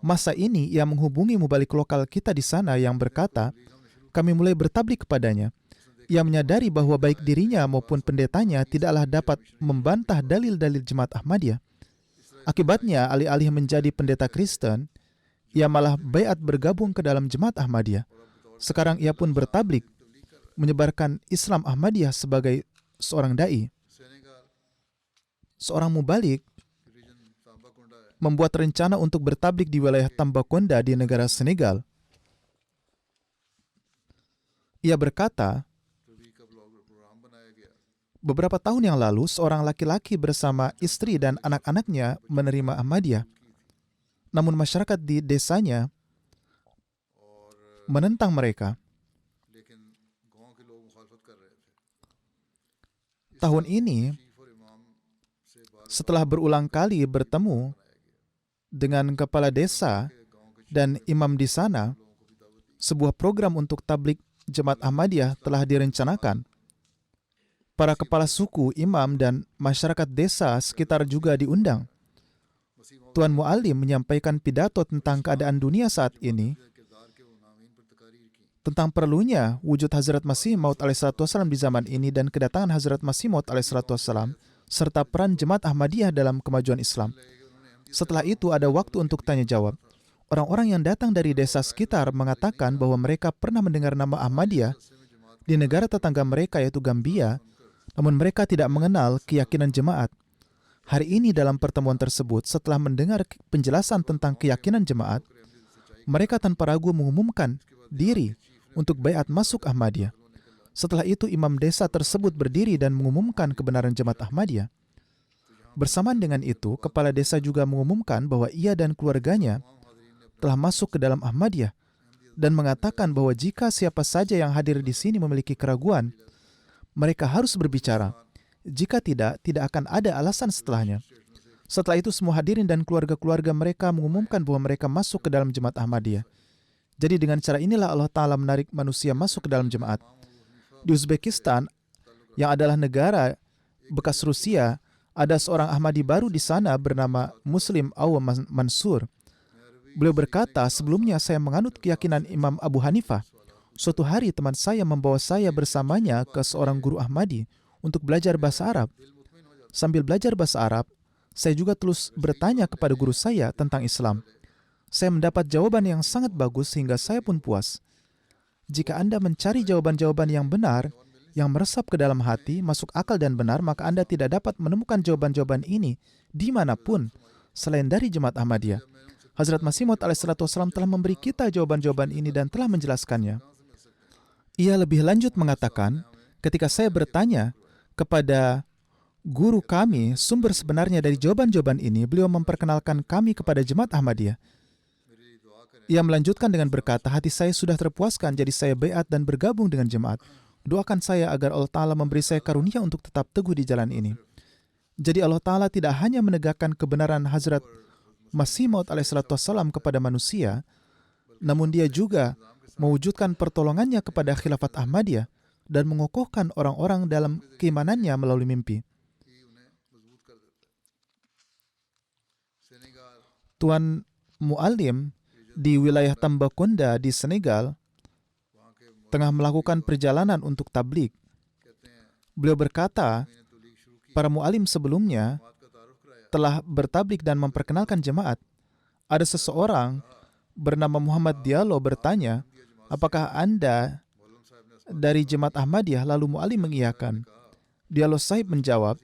S2: masa ini, ia menghubungi mubalik lokal kita di sana yang berkata, kami mulai bertablik kepadanya. Ia menyadari bahwa baik dirinya maupun pendetanya tidaklah dapat membantah dalil-dalil jemaat Ahmadiyah. Akibatnya, alih-alih menjadi pendeta Kristen, ia malah baiat bergabung ke dalam jemaat Ahmadiyah. Sekarang ia pun bertablik, menyebarkan Islam Ahmadiyah sebagai seorang da'i. Seorang mubalik membuat rencana untuk bertablik di wilayah Tambacounda di negara Senegal. Ia berkata, beberapa tahun yang lalu, seorang laki-laki bersama istri dan anak-anaknya menerima Ahmadiyah. Namun masyarakat di desanya menentang mereka. Tahun ini, setelah berulang kali bertemu dengan kepala desa dan imam di sana, sebuah program untuk tablik Jemaat Ahmadiyah telah direncanakan. Para kepala suku, imam, dan masyarakat desa sekitar juga diundang. Tuan Mu'allim menyampaikan pidato tentang keadaan dunia saat ini, tentang perlunya wujud Hazrat Masih Maud alaihissalam di zaman ini dan kedatangan Hazrat Masih Maud alaihissalam serta peran Jemaat Ahmadiyah dalam kemajuan Islam. Setelah itu ada waktu untuk tanya jawab. Orang-orang yang datang dari desa sekitar mengatakan bahwa mereka pernah mendengar nama Ahmadiyah di negara tetangga mereka yaitu Gambia, namun mereka tidak mengenal keyakinan jemaat. Hari ini dalam pertemuan tersebut, setelah mendengar penjelasan tentang keyakinan jemaat, mereka tanpa ragu mengumumkan diri untuk baiat masuk Ahmadiyah. Setelah itu imam desa tersebut berdiri dan mengumumkan kebenaran Jemaat Ahmadiyah. Bersamaan dengan itu, kepala desa juga mengumumkan bahwa ia dan keluarganya telah masuk ke dalam Ahmadiyah dan mengatakan bahwa jika siapa saja yang hadir di sini memiliki keraguan, mereka harus berbicara. Jika tidak, tidak akan ada alasan setelahnya. Setelah itu semua hadirin dan keluarga-keluarga mereka mengumumkan bahwa mereka masuk ke dalam Jemaat Ahmadiyah. Jadi dengan cara inilah Allah Ta'ala menarik manusia masuk ke dalam jemaat. Di Uzbekistan, yang adalah negara bekas Rusia, ada seorang Ahmadi baru di sana bernama Muslim Awam Mansur. Beliau berkata, sebelumnya saya menganut keyakinan Imam Abu Hanifah. Suatu hari teman saya membawa saya bersamanya ke seorang guru Ahmadi untuk belajar bahasa Arab. Sambil belajar bahasa Arab, saya juga terus bertanya kepada guru saya tentang Islam. Saya mendapat jawaban yang sangat bagus sehingga saya pun puas. Jika Anda mencari jawaban-jawaban yang benar, yang meresap ke dalam hati, masuk akal dan benar, maka Anda tidak dapat menemukan jawaban-jawaban ini dimanapun selain dari Jemaat Ahmadiyah. Hazrat Masih Maud alaihissalam telah memberi kita jawaban-jawaban ini dan telah menjelaskannya. Ia lebih lanjut mengatakan, ketika saya bertanya kepada guru kami sumber sebenarnya dari jawaban-jawaban ini, beliau memperkenalkan kami kepada Jemaat Ahmadiyah. Ia melanjutkan dengan berkata, hati saya sudah terpuaskan, jadi saya baiat dan bergabung dengan jemaat. Doakan saya agar Allah Ta'ala memberi saya karunia untuk tetap teguh di jalan ini. Jadi Allah Ta'ala tidak hanya menegakkan kebenaran Hazrat Masih Maud alaihissalam kepada manusia, namun dia juga mewujudkan pertolongannya kepada khilafat Ahmadiyah dan mengokohkan orang-orang dalam keimanannya melalui mimpi. Tuan Mu'allim di wilayah Tambacounda di Senegal tengah melakukan perjalanan untuk tablik. Beliau berkata, para mu'alim sebelumnya telah bertablik dan memperkenalkan jemaat. Ada seseorang bernama Muhammad Diallo bertanya, apakah Anda dari Jemaat Ahmadiyah? Lalu mu'alim mengiyakan. Diallo Sahib menjawab,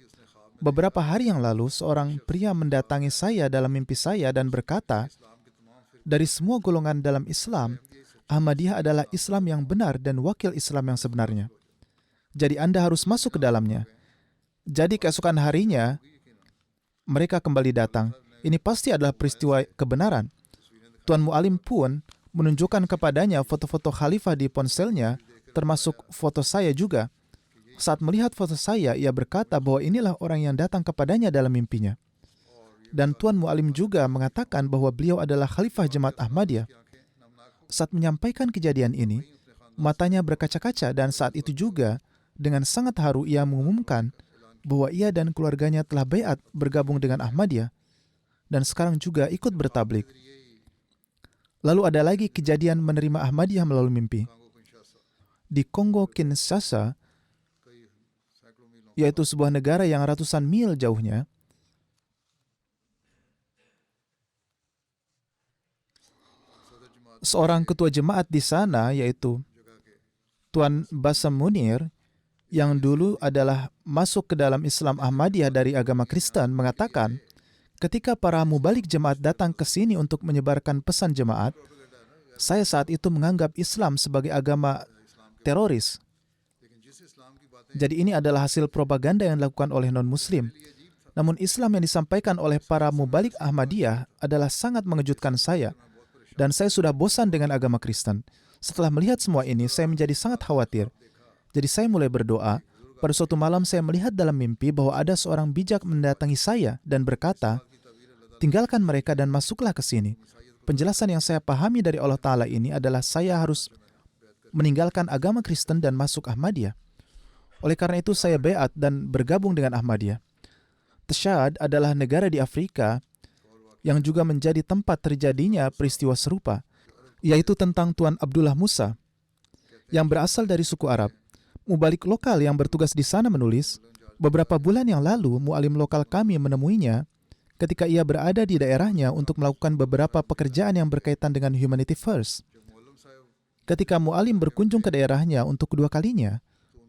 S2: beberapa hari yang lalu seorang pria mendatangi saya dalam mimpi saya dan berkata, dari semua golongan dalam Islam, Ahmadiyah adalah Islam yang benar dan wakil Islam yang sebenarnya. Jadi Anda harus masuk ke dalamnya. Jadi keesokan harinya, mereka kembali datang. Ini pasti adalah peristiwa kebenaran. Tuan Mu'alim pun menunjukkan kepadanya foto-foto khalifah di ponselnya, termasuk foto saya juga. Saat melihat foto saya, ia berkata bahwa inilah orang yang datang kepadanya dalam mimpinya. Dan Tuan Mu'alim juga mengatakan bahwa beliau adalah khalifah Jemaat Ahmadiyah. Saat menyampaikan kejadian ini, matanya berkaca-kaca dan saat itu juga dengan sangat haru ia mengumumkan bahwa ia dan keluarganya telah baiat bergabung dengan Ahmadiyah dan sekarang juga ikut bertablik. Lalu ada lagi kejadian menerima Ahmadiyah melalui mimpi. Di Kongo Kinshasa, yaitu sebuah negara yang ratusan mil jauhnya, seorang ketua jemaat di sana, yaitu Tuan Basam Munir, yang dulu adalah masuk ke dalam Islam Ahmadiyah dari agama Kristen, mengatakan, Ketika para mubalik jemaat datang ke sini untuk menyebarkan pesan jemaat, saya saat itu menganggap Islam sebagai agama teroris. Jadi ini adalah hasil propaganda yang dilakukan oleh non-Muslim. Namun Islam yang disampaikan oleh para mubalik Ahmadiyah adalah sangat mengejutkan saya. Dan saya sudah bosan dengan agama Kristen. Setelah melihat semua ini, saya menjadi sangat khawatir. Jadi saya mulai berdoa. Pada suatu malam saya melihat dalam mimpi bahwa ada seorang bijak mendatangi saya dan berkata, "Tinggalkan mereka dan masuklah ke sini." Penjelasan yang saya pahami dari Allah Ta'ala ini adalah saya harus meninggalkan agama Kristen dan masuk Ahmadiyah. Oleh karena itu saya baiat dan bergabung dengan Ahmadiyah. Tashad adalah negara di Afrika yang juga menjadi tempat terjadinya peristiwa serupa, yaitu tentang Tuan Abdullah Musa, yang berasal dari suku Arab. Mubalik lokal yang bertugas di sana menulis, beberapa bulan yang lalu mualim lokal kami menemuinya ketika ia berada di daerahnya untuk melakukan beberapa pekerjaan yang berkaitan dengan Humanity First. Ketika mualim berkunjung ke daerahnya untuk kedua kalinya,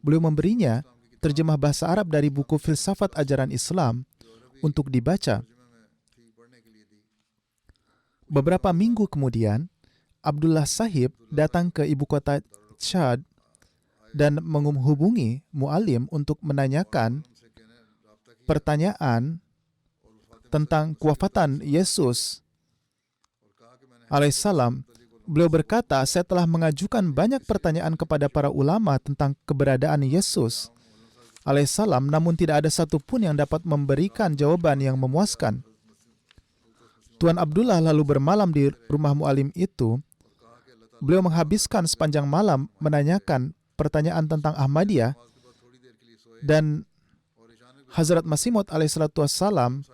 S2: beliau memberinya terjemah bahasa Arab dari buku Filsafat Ajaran Islam untuk dibaca. Beberapa minggu kemudian, Abdullah Sahib datang ke ibu kota Chad dan menghubungi mualim untuk menanyakan pertanyaan tentang kewafatan Yesus alaihissalam. Beliau berkata, "Saya telah mengajukan banyak pertanyaan kepada para ulama tentang keberadaan Yesus alaihissalam, namun tidak ada satupun yang dapat memberikan jawaban yang memuaskan." Tuan Abdullah lalu bermalam di rumah mualim itu. Beliau menghabiskan sepanjang malam menanyakan pertanyaan tentang Ahmadiyah, dan Hazrat Masih Maud alaihissalatu wassalam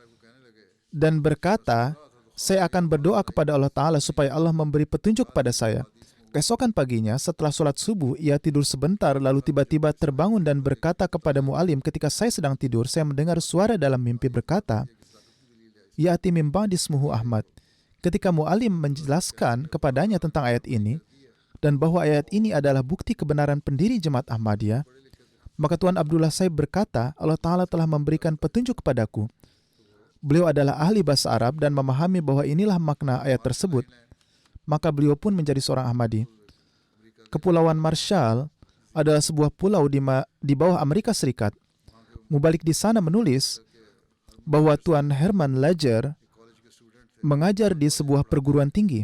S2: dan berkata, "Saya akan berdoa kepada Allah Ta'ala supaya Allah memberi petunjuk pada saya." Keesokan paginya, setelah sholat subuh, ia tidur sebentar lalu tiba-tiba terbangun dan berkata kepada mualim, "Ketika saya sedang tidur, saya mendengar suara dalam mimpi berkata, 'Ya'ti min ba'di ismuhu Ahmad.'" Ketika mualim menjelaskan kepadanya tentang ayat ini dan bahwa ayat ini adalah bukti kebenaran pendiri jemaat Ahmadiyah, maka Tuan Abdullah Sahib berkata, "Allah Ta'ala telah memberikan petunjuk kepadaku." Beliau adalah ahli bahasa Arab dan memahami bahwa inilah makna ayat tersebut. Maka beliau pun menjadi seorang Ahmadi. Kepulauan Marshall adalah sebuah pulau di bawah Amerika Serikat. Mubalik di sana menulis bahwa Tuan Herman Ledger mengajar di sebuah perguruan tinggi.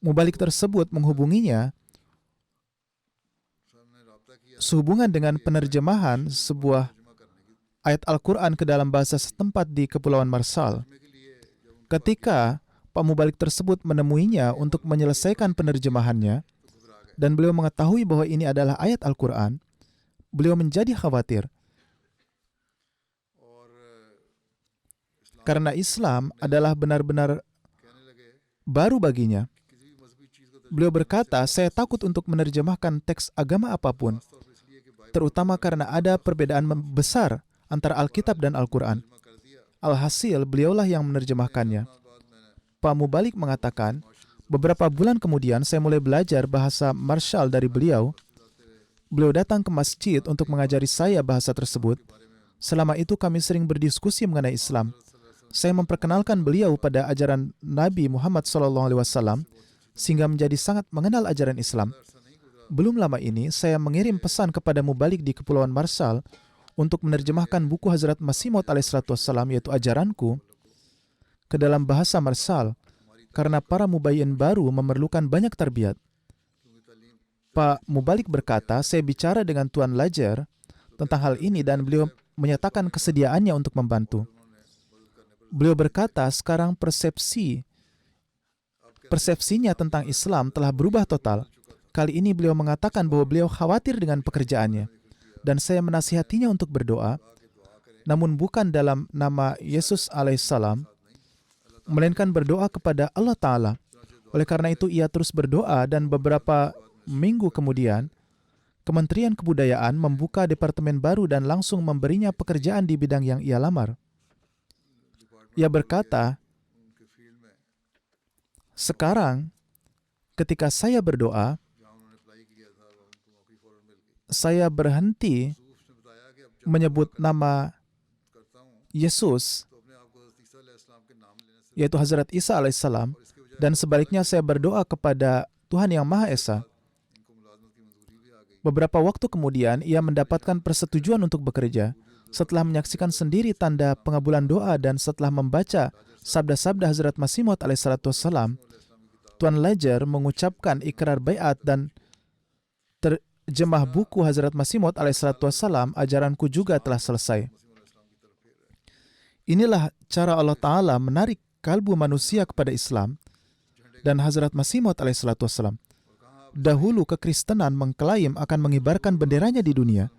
S2: Mubalik tersebut menghubunginya sehubungan dengan penerjemahan sebuah ayat Al-Quran ke dalam bahasa setempat di Kepulauan Marshall. Ketika Pak Mubalik tersebut menemuinya untuk menyelesaikan penerjemahannya, dan beliau mengetahui bahwa ini adalah ayat Al-Quran, beliau menjadi khawatir. Karena Islam adalah benar-benar baru baginya. Beliau berkata, "Saya takut untuk menerjemahkan teks agama apapun, terutama karena ada perbedaan besar antara Alkitab dan Al-Quran." Alhasil, beliaulah yang menerjemahkannya. Pak Mubalik mengatakan, beberapa bulan kemudian saya mulai belajar bahasa Marshall dari beliau. Beliau datang ke masjid untuk mengajari saya bahasa tersebut. Selama itu kami sering berdiskusi mengenai Islam. Saya memperkenalkan beliau pada ajaran Nabi Muhammad SAW sehingga menjadi sangat mengenal ajaran Islam. Belum lama ini, saya mengirim pesan kepada Mubalik di Kepulauan Marshall untuk menerjemahkan buku Hazrat Masih Maud alaihissalam, yaitu ajaranku, ke dalam bahasa Marshall, karena para mubayyin baru memerlukan banyak tarbiyat. Pak Mubalik berkata, "Saya bicara dengan Tuan Ledger tentang hal ini dan beliau menyatakan kesediaannya untuk membantu." Beliau berkata, sekarang persepsinya tentang Islam telah berubah total. Kali ini beliau mengatakan bahwa beliau khawatir dengan pekerjaannya, dan saya menasihatinya untuk berdoa, namun bukan dalam nama Yesus alaihissalam, melainkan berdoa kepada Allah Ta'ala. Oleh karena itu, ia terus berdoa dan beberapa minggu kemudian, Kementerian Kebudayaan membuka departemen baru dan langsung memberinya pekerjaan di bidang yang ia lamar. Ia berkata, "Sekarang, ketika saya berdoa, saya berhenti menyebut nama Yesus yaitu Hazrat Isa alaihissalam, dan sebaliknya saya berdoa kepada Tuhan Yang Maha Esa. Beberapa waktu kemudian, ia mendapatkan persetujuan untuk bekerja setelah menyaksikan sendiri tanda pengabulan doa dan setelah membaca sabda-sabda Hazrat Masih Maud alaihissalatu wassalam. Tuan Ledger mengucapkan ikrar baiat dan terjemah buku Hazrat Masih Maud alaihissalatu wassalam, ajaranku juga telah selesai. Inilah cara Allah Ta'ala menarik kalbu manusia kepada Islam dan Hazrat Masih Maud alaihissalatu wassalam. Dahulu kekristenan mengklaim akan mengibarkan benderanya di dunia.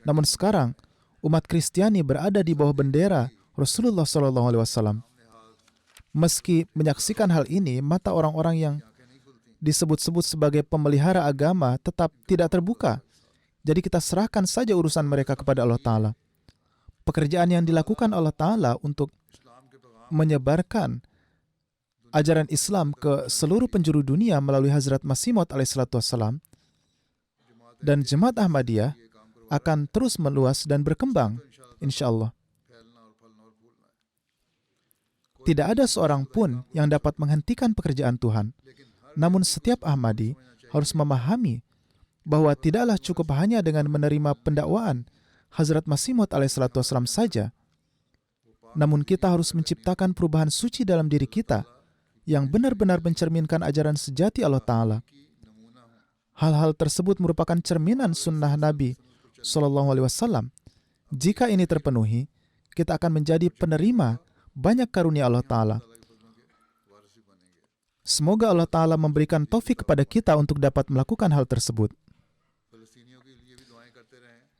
S2: Namun sekarang, umat Kristiani berada di bawah bendera Rasulullah SAW. Meski menyaksikan hal ini, mata orang-orang yang disebut-sebut sebagai pemelihara agama tetap tidak terbuka. Jadi kita serahkan saja urusan mereka kepada Allah Ta'ala. Pekerjaan yang dilakukan Allah Ta'ala untuk menyebarkan ajaran Islam ke seluruh penjuru dunia melalui Hazrat Masih Maud alaihissalatu wassalam dan Jemaat Ahmadiyah akan terus meluas dan berkembang, insya-Allah. Tidak ada seorang pun yang dapat menghentikan pekerjaan Tuhan. Namun setiap Ahmadi harus memahami bahwa tidaklah cukup hanya dengan menerima pendakwaan Hazrat Masih Maud alaihissalatu wassalam saja. Namun kita harus menciptakan perubahan suci dalam diri kita yang benar-benar mencerminkan ajaran sejati Allah Ta'ala. Hal-hal tersebut merupakan cerminan sunnah Nabi SAW. Jika ini terpenuhi, kita akan menjadi penerima banyak karunia Allah Ta'ala. Semoga Allah Ta'ala memberikan taufik kepada kita untuk dapat melakukan hal tersebut.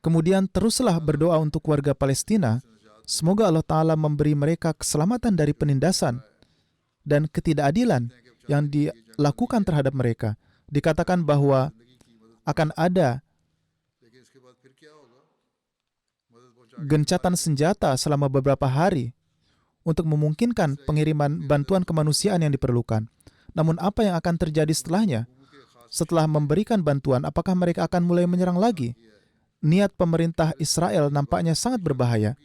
S2: Kemudian teruslah berdoa untuk warga Palestina. Semoga Allah Ta'ala memberi mereka keselamatan dari penindasan dan ketidakadilan yang dilakukan terhadap mereka. Dikatakan bahwa akan ada gencatan senjata selama beberapa hari untuk memungkinkan pengiriman bantuan kemanusiaan yang diperlukan. Namun apa yang akan terjadi setelahnya? Setelah memberikan bantuan, apakah mereka akan mulai menyerang lagi? Niat pemerintah Israel nampaknya sangat berbahaya.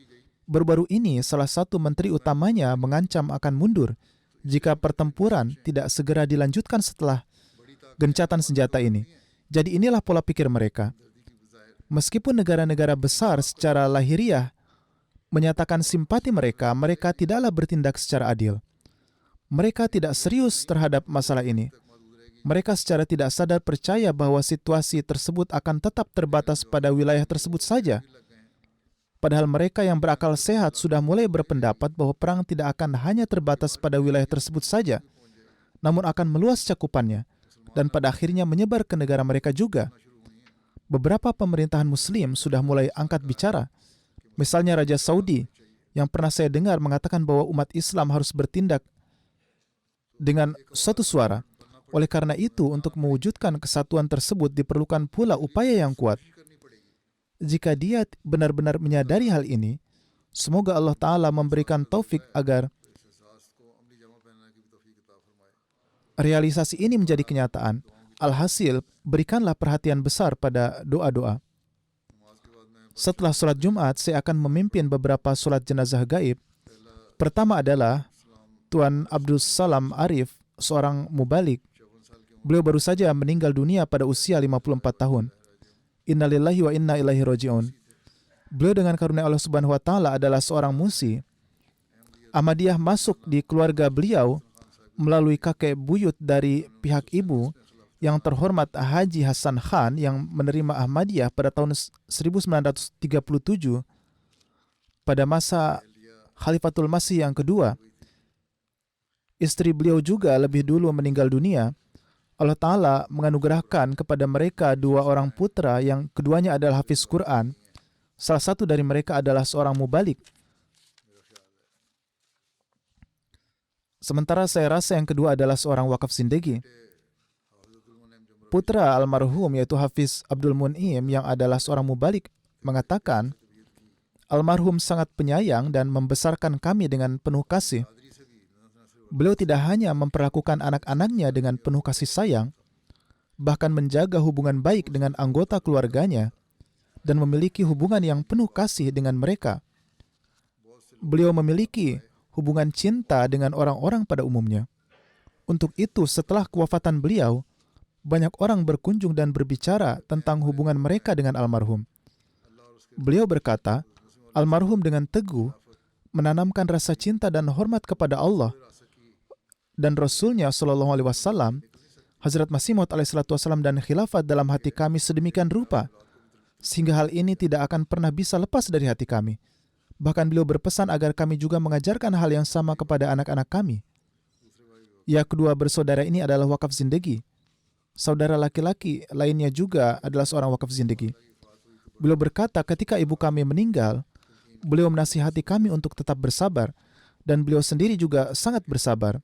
S2: Baru-baru ini salah satu menteri utamanya mengancam akan mundur jika pertempuran tidak segera dilanjutkan setelah gencatan senjata ini. Jadi inilah pola pikir mereka. Meskipun negara-negara besar secara lahiriah menyatakan simpati mereka, mereka tidaklah bertindak secara adil. Mereka tidak serius terhadap masalah ini. Mereka secara tidak sadar percaya bahwa situasi tersebut akan tetap terbatas pada wilayah tersebut saja. Padahal mereka yang berakal sehat sudah mulai berpendapat bahwa perang tidak akan hanya terbatas pada wilayah tersebut saja, namun akan meluas cakupannya, dan pada akhirnya menyebar ke negara mereka juga. Beberapa pemerintahan Muslim sudah mulai angkat bicara. Misalnya Raja Saudi, yang pernah saya dengar mengatakan bahwa umat Islam harus bertindak dengan suatu suara. Oleh karena itu, untuk mewujudkan kesatuan tersebut diperlukan pula upaya yang kuat. Jika dia benar-benar menyadari hal ini, semoga Allah Ta'ala memberikan taufik agar realisasi ini menjadi kenyataan. Alhasil, berikanlah perhatian besar pada doa-doa. Setelah sholat Jumat, saya akan memimpin beberapa sholat jenazah gaib. Pertama adalah Tuan Abdul Salam Arif, seorang mubalik. Beliau baru saja meninggal dunia pada usia 54 tahun. Innalillahi wa inna ilaihi raji'un. Beliau dengan karunia Allah Subhanahu wa Ta'ala adalah seorang musi. Ahmadiyah masuk di keluarga beliau melalui kakek buyut dari pihak ibu yang terhormat Haji Hasan Khan yang menerima Ahmadiyah pada tahun 1937 pada masa Khalifatul Masih yang kedua. Istri beliau juga lebih dulu meninggal dunia. Allah Ta'ala menganugerahkan kepada mereka dua orang putra yang keduanya adalah hafiz Quran. Salah satu dari mereka adalah seorang mubalik. Sementara saya rasa yang kedua adalah seorang wakaf zindagi. Putra almarhum yaitu Hafiz Abdul Mun'im yang adalah seorang mubalik mengatakan, almarhum sangat penyayang dan membesarkan kami dengan penuh kasih. Beliau tidak hanya memperlakukan anak-anaknya dengan penuh kasih sayang, bahkan menjaga hubungan baik dengan anggota keluarganya dan memiliki hubungan yang penuh kasih dengan mereka. Beliau memiliki hubungan cinta dengan orang-orang pada umumnya. Untuk itu, setelah kewafatan beliau, banyak orang berkunjung dan berbicara tentang hubungan mereka dengan almarhum. Beliau berkata, almarhum dengan teguh menanamkan rasa cinta dan hormat kepada Allah dan Rasul-Nya Shallallahu Alaihi Wasallam, Hazrat Masih Maud Alaihissalam, dan khilafat dalam hati kami sedemikian rupa, sehingga hal ini tidak akan pernah bisa lepas dari hati kami. Bahkan beliau berpesan agar kami juga mengajarkan hal yang sama kepada anak-anak kami. Ya, kedua bersaudara ini adalah wakaf zindagi. Saudara laki-laki lainnya juga adalah seorang wakaf zindagi. Beliau berkata, ketika ibu kami meninggal, beliau menasihati kami untuk tetap bersabar, dan beliau sendiri juga sangat bersabar.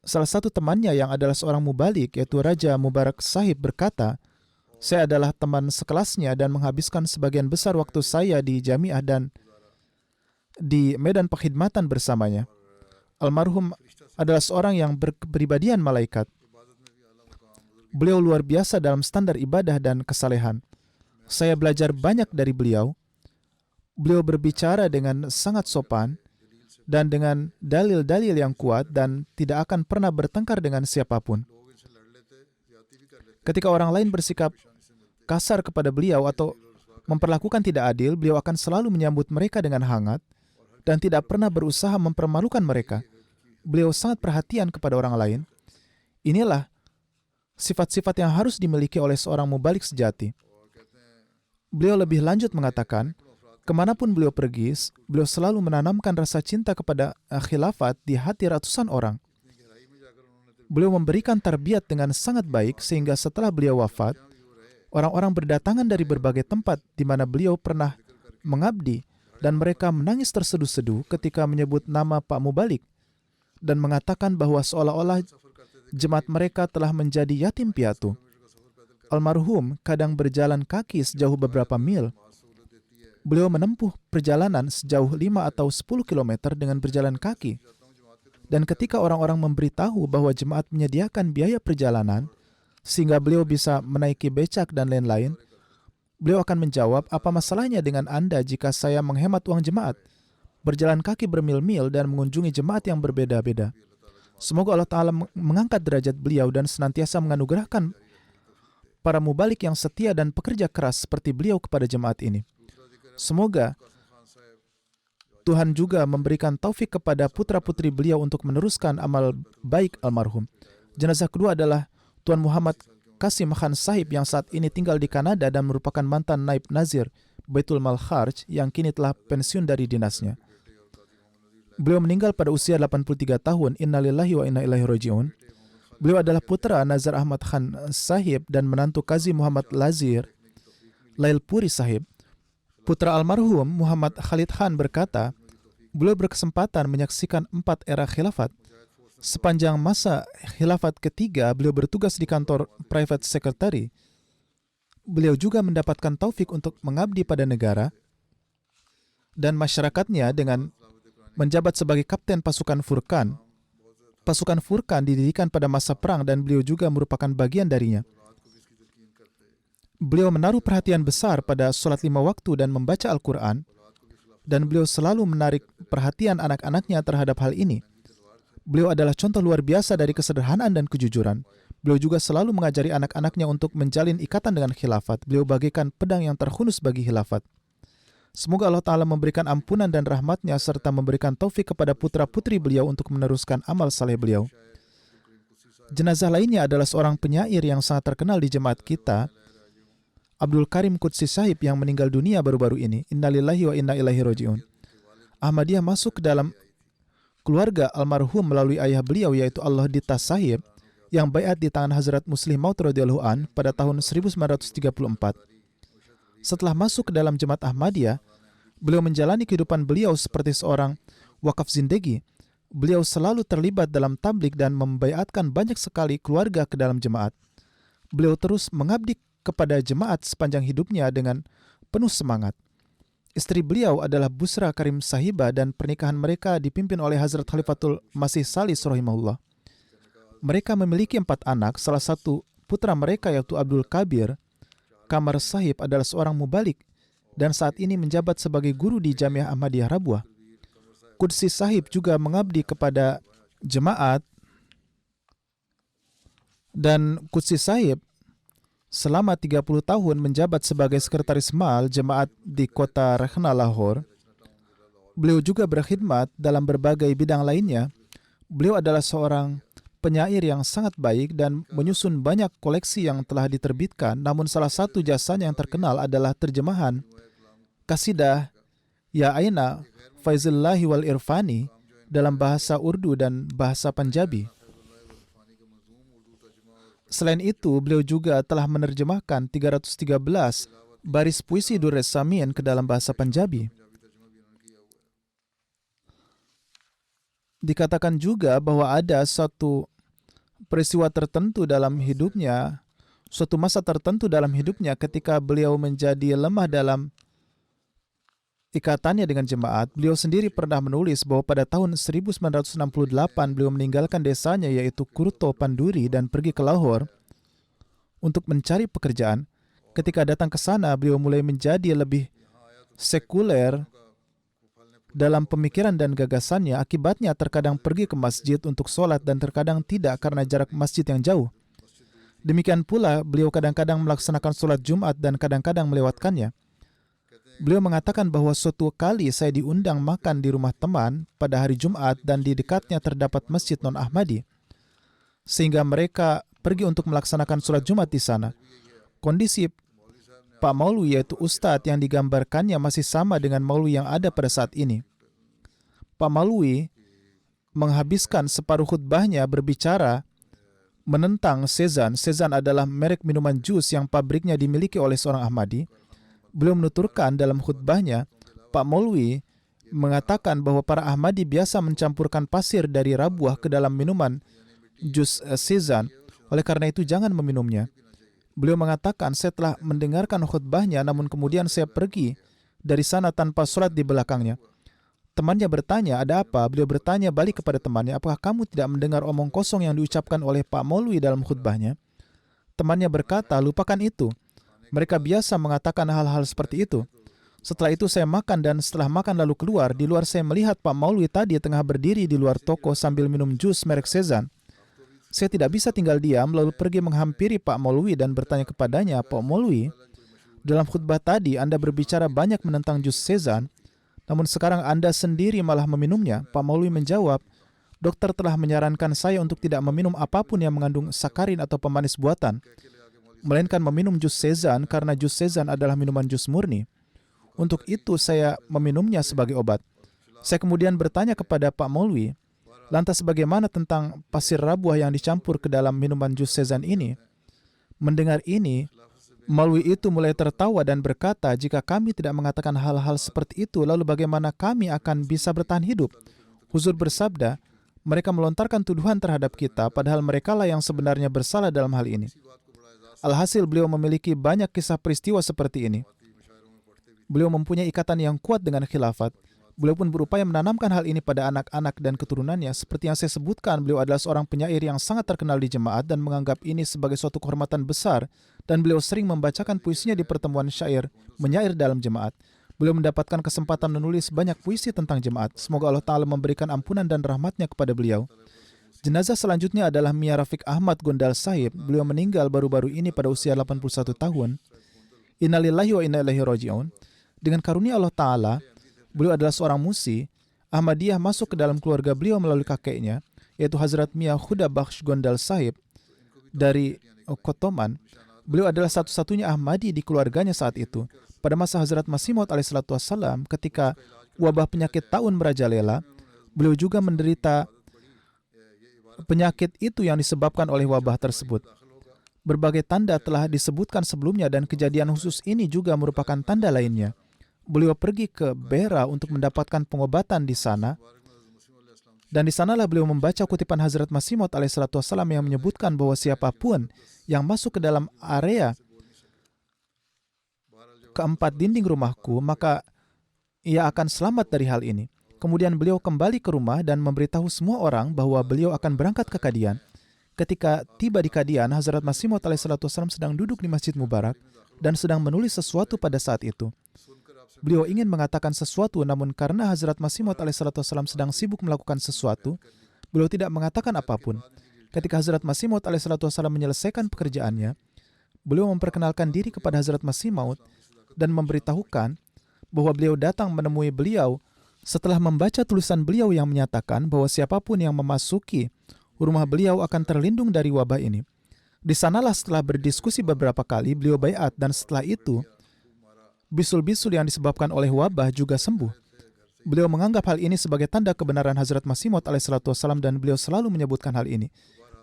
S2: Salah satu temannya yang adalah seorang mubalik, yaitu Raja Mubarak Sahib, berkata, saya adalah teman sekelasnya dan menghabiskan sebagian besar waktu saya di jamiah dan di medan perkhidmatan bersamanya. Almarhum adalah seorang yang berkepribadian malaikat. Beliau luar biasa dalam standar ibadah dan kesalehan. Saya belajar banyak dari beliau. Beliau berbicara dengan sangat sopan dan dengan dalil-dalil yang kuat dan tidak akan pernah bertengkar dengan siapapun. Ketika orang lain bersikap kasar kepada beliau atau memperlakukan tidak adil, beliau akan selalu menyambut mereka dengan hangat dan tidak pernah berusaha mempermalukan mereka. Beliau sangat perhatian kepada orang lain. Inilah sifat-sifat yang harus dimiliki oleh seorang mubalik sejati. Beliau lebih lanjut mengatakan, kemanapun beliau pergi, beliau selalu menanamkan rasa cinta kepada khilafat di hati ratusan orang. Beliau memberikan tarbiyat dengan sangat baik sehingga setelah beliau wafat, orang-orang berdatangan dari berbagai tempat di mana beliau pernah mengabdi dan mereka menangis terseduh-seduh ketika menyebut nama Pak Mubalik dan mengatakan bahwa seolah-olah jemaat mereka telah menjadi yatim piatu. Almarhum kadang berjalan kaki sejauh beberapa mil. Beliau menempuh perjalanan sejauh 5 atau 10 kilometer dengan berjalan kaki. Dan ketika orang-orang memberitahu bahwa jemaat menyediakan biaya perjalanan, sehingga beliau bisa menaiki becak dan lain-lain, beliau akan menjawab, apa masalahnya dengan Anda jika saya menghemat uang jemaat, berjalan kaki bermil-mil dan mengunjungi jemaat yang berbeda-beda. Semoga Allah Ta'ala mengangkat derajat beliau dan senantiasa menganugerahkan para mubalik yang setia dan pekerja keras seperti beliau kepada jemaat ini. Semoga Tuhan juga memberikan taufik kepada putra-putri beliau untuk meneruskan amal baik almarhum. Jenazah kedua adalah Tuan Muhammad Qasim Khan Sahib yang saat ini tinggal di Kanada dan merupakan mantan Naib Nazir Baitul Mal Kharj yang kini telah pensiun dari dinasnya. Beliau meninggal pada usia 83 tahun. Innalillahi wa inna ilaihi raji'un. Beliau adalah putra Nazar Ahmad Khan Sahib dan menantu Qazi Muhammad Lazir Lailpuri Sahib. Putra almarhum Muhammad Khalid Khan berkata, beliau berkesempatan menyaksikan 4 era khilafat. Sepanjang masa khilafat ketiga, beliau bertugas di kantor private secretary. Beliau juga mendapatkan taufik untuk mengabdi pada negara dan masyarakatnya dengan menjabat sebagai kapten pasukan Furqan. Pasukan Furqan didirikan pada masa perang dan beliau juga merupakan bagian darinya. Beliau menaruh perhatian besar pada sholat 5 waktu dan membaca Al-Quran, dan beliau selalu menarik perhatian anak-anaknya terhadap hal ini. Beliau adalah contoh luar biasa dari kesederhanaan dan kejujuran. Beliau juga selalu mengajari anak-anaknya untuk menjalin ikatan dengan khilafat. Beliau bagaikan pedang yang terhunus bagi khilafat. Semoga Allah Ta'ala memberikan ampunan dan rahmatnya serta memberikan taufik kepada putra-putri beliau untuk meneruskan amal saleh beliau. Jenazah lainnya adalah seorang penyair yang sangat terkenal di jemaat kita, Abdul Karim Qudsi Sahib yang meninggal dunia baru-baru ini. Innalillahi wa inna ilaihi raji'un. Ahmadiyah masuk ke dalam keluarga almarhum melalui ayah beliau yaitu Allah Dita Sahib yang baiat di tangan Hazrat Muslim Maud radhiyallahu an pada tahun 1934. Setelah masuk ke dalam jemaat Ahmadiyah, beliau menjalani kehidupan beliau seperti seorang wakaf zindagi. Beliau selalu terlibat dalam tabligh dan membaiatkan banyak sekali keluarga ke dalam jemaat. Beliau terus mengabdi kepada jemaat sepanjang hidupnya dengan penuh semangat. Istri beliau adalah Busra Karim Sahibah dan pernikahan mereka dipimpin oleh Hazrat Khalifatul Masih Salis rahimahullah. Mereka memiliki 4 anak, salah satu putra mereka yaitu Abdul Kabir Kamar Sahib adalah seorang mubalik dan saat ini menjabat sebagai guru di Jamiah Ahmadiyah Rabuah. Qudsi Sahib juga mengabdi kepada jemaat, dan Qudsi Sahib selama 30 tahun menjabat sebagai sekretaris mal jemaat di kota Rakhna, Lahore. Beliau juga berkhidmat dalam berbagai bidang lainnya. Beliau adalah seorang penyair yang sangat baik dan menyusun banyak koleksi yang telah diterbitkan, namun salah satu jasanya yang terkenal adalah terjemahan kasidah Ya Aina Faizullahi wal Irfani dalam bahasa Urdu dan bahasa Panjabi. Selain itu, beliau juga telah menerjemahkan 313 baris puisi Durre Samin ke dalam bahasa Panjabi. Dikatakan juga bahwa ada suatu peristiwa tertentu dalam hidupnya, suatu masa tertentu dalam hidupnya ketika beliau menjadi lemah dalam ikatannya dengan jemaat. Beliau sendiri pernah menulis bahwa pada tahun 1968 beliau meninggalkan desanya yaitu Kurto Panduri dan pergi ke Lahore untuk mencari pekerjaan. Ketika datang ke sana, beliau mulai menjadi lebih sekuler dalam pemikiran dan gagasannya. Akibatnya terkadang pergi ke masjid untuk sholat dan terkadang tidak karena jarak masjid yang jauh. Demikian pula beliau kadang-kadang melaksanakan sholat Jumat dan kadang-kadang melewatkannya. Beliau mengatakan bahwa suatu kali saya diundang makan di rumah teman pada hari Jumat dan di dekatnya terdapat masjid non-Ahmadi. Sehingga mereka pergi untuk melaksanakan sholat Jumat di sana. Kondisi Pak Maulwi yaitu Ustadz yang digambarkannya masih sama dengan Maulwi yang ada pada saat ini. Pak Maulwi menghabiskan separuh khutbahnya berbicara menentang Sezan. Sezan adalah merek minuman jus yang pabriknya dimiliki oleh seorang Ahmadi. Beliau menuturkan dalam khutbahnya, Pak Maulwi mengatakan bahwa para Ahmadi biasa mencampurkan pasir dari rabuah ke dalam minuman jus Sezan. Oleh karena itu jangan meminumnya. Beliau mengatakan, saya telah mendengarkan khutbahnya, namun kemudian saya pergi dari sana tanpa sholat di belakangnya. Temannya bertanya, ada apa? Beliau bertanya balik kepada temannya, apakah kamu tidak mendengar omong kosong yang diucapkan oleh Pak Maulwi dalam khutbahnya? Temannya berkata, lupakan itu. Mereka biasa mengatakan hal-hal seperti itu. Setelah itu saya makan dan setelah makan lalu keluar. Di luar saya melihat Pak Maulwi tadi tengah berdiri di luar toko sambil minum jus merek Sezan. Saya tidak bisa tinggal diam lalu pergi menghampiri Pak Maulwi dan bertanya kepadanya, Pak Maulwi, dalam khutbah tadi Anda berbicara banyak menentang jus Sezan, namun sekarang Anda sendiri malah meminumnya. Pak Maulwi menjawab, dokter telah menyarankan saya untuk tidak meminum apapun yang mengandung sakarin atau pemanis buatan, melainkan meminum jus Sezan karena jus Sezan adalah minuman jus murni. Untuk itu saya meminumnya sebagai obat. Saya kemudian bertanya kepada Pak Maulwi, lantas bagaimana tentang pasir rabuah yang dicampur ke dalam minuman jus Sezan ini? Mendengar ini, Maulwi itu mulai tertawa dan berkata, jika kami tidak mengatakan hal-hal seperti itu, lalu bagaimana kami akan bisa bertahan hidup? Huzur bersabda, mereka melontarkan tuduhan terhadap kita, padahal merekalah yang sebenarnya bersalah dalam hal ini. Alhasil beliau memiliki banyak kisah peristiwa seperti ini. Beliau mempunyai ikatan yang kuat dengan khilafat. Beliau pun berupaya menanamkan hal ini pada anak-anak dan keturunannya. Seperti yang saya sebutkan, beliau adalah seorang penyair yang sangat terkenal di jemaat dan menganggap ini sebagai suatu kehormatan besar. Dan beliau sering membacakan puisinya di pertemuan syair, menyair dalam jemaat. Beliau mendapatkan kesempatan menulis banyak puisi tentang jemaat. Semoga Allah Ta'ala memberikan ampunan dan rahmatnya kepada beliau. Jenazah selanjutnya adalah Mia Rafiq Ahmad Gondal Sahib. Beliau meninggal baru-baru ini pada usia 81 tahun. Innalillahi wa inna ilaihi raji'un. Dengan karunia Allah Ta'ala, beliau adalah seorang musi. Ahmadiyah masuk ke dalam keluarga beliau melalui kakeknya, yaitu Hazrat Mia Khuda Bakhsh Gondal Sahib dari Kotoman. Beliau adalah satu-satunya Ahmadi di keluarganya saat itu. Pada masa Hazrat Masih Maud alaihissalatu wassalam, ketika wabah penyakit taun merajalela, beliau juga menderita penyakit itu yang disebabkan oleh wabah tersebut. Berbagai tanda telah disebutkan sebelumnya dan kejadian khusus ini juga merupakan tanda lainnya. Beliau pergi ke Beira untuk mendapatkan pengobatan di sana. Dan di sanalah beliau membaca kutipan Hazrat Masih Maud alaihissalatu wassalam yang menyebutkan bahwa siapapun yang masuk ke dalam area keempat dinding rumahku, maka ia akan selamat dari hal ini. Kemudian beliau kembali ke rumah dan memberitahu semua orang bahwa beliau akan berangkat ke Qadian. Ketika tiba di Qadian, Hazrat Masih Maud alaihissalatu wassalam sedang duduk di Masjid Mubarak dan sedang menulis sesuatu pada saat itu. Beliau ingin mengatakan sesuatu, namun karena Hazrat Masih Maud alaihissalam sedang sibuk melakukan sesuatu, beliau tidak mengatakan apapun. Ketika Hazrat Masih Maud alaihissalam menyelesaikan pekerjaannya, beliau memperkenalkan diri kepada Hazrat Masih Maud dan memberitahukan bahwa beliau datang menemui beliau setelah membaca tulisan beliau yang menyatakan bahwa siapapun yang memasuki rumah beliau akan terlindung dari wabah ini. Di sanalah setelah berdiskusi beberapa kali, beliau baiat, dan setelah itu, bisul-bisul yang disebabkan oleh wabah juga sembuh. Beliau menganggap hal ini sebagai tanda kebenaran Hazrat Masih Maud alaihissalam dan beliau selalu menyebutkan hal ini.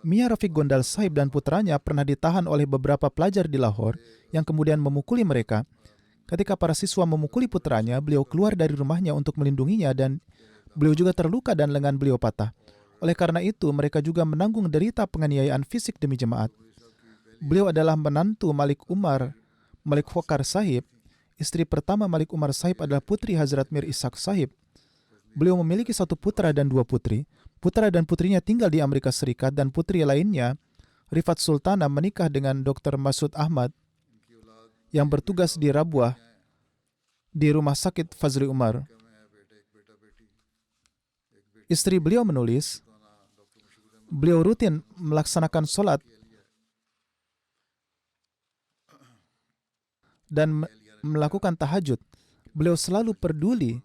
S2: Mia Rafiq Gondal Sahib dan putranya pernah ditahan oleh beberapa pelajar di Lahore yang kemudian memukuli mereka. Ketika para siswa memukuli putranya, beliau keluar dari rumahnya untuk melindunginya dan beliau juga terluka dan lengan beliau patah. Oleh karena itu, mereka juga menanggung derita penganiayaan fisik demi jemaat. Beliau adalah menantu Malik Fokar Sahib. Istri pertama Malik Umar Sahib adalah putri Hazrat Mir Ishaq Sahib. Beliau memiliki 1 putra dan 2 putri. Putra dan putrinya tinggal di Amerika Serikat dan putri lainnya, Rifat Sultana, menikah dengan Dr. Masud Ahmad yang bertugas di Rabwah di Rumah Sakit Fazli Umar. Istri beliau menulis, beliau rutin melaksanakan sholat dan melakukan tahajud. Beliau selalu peduli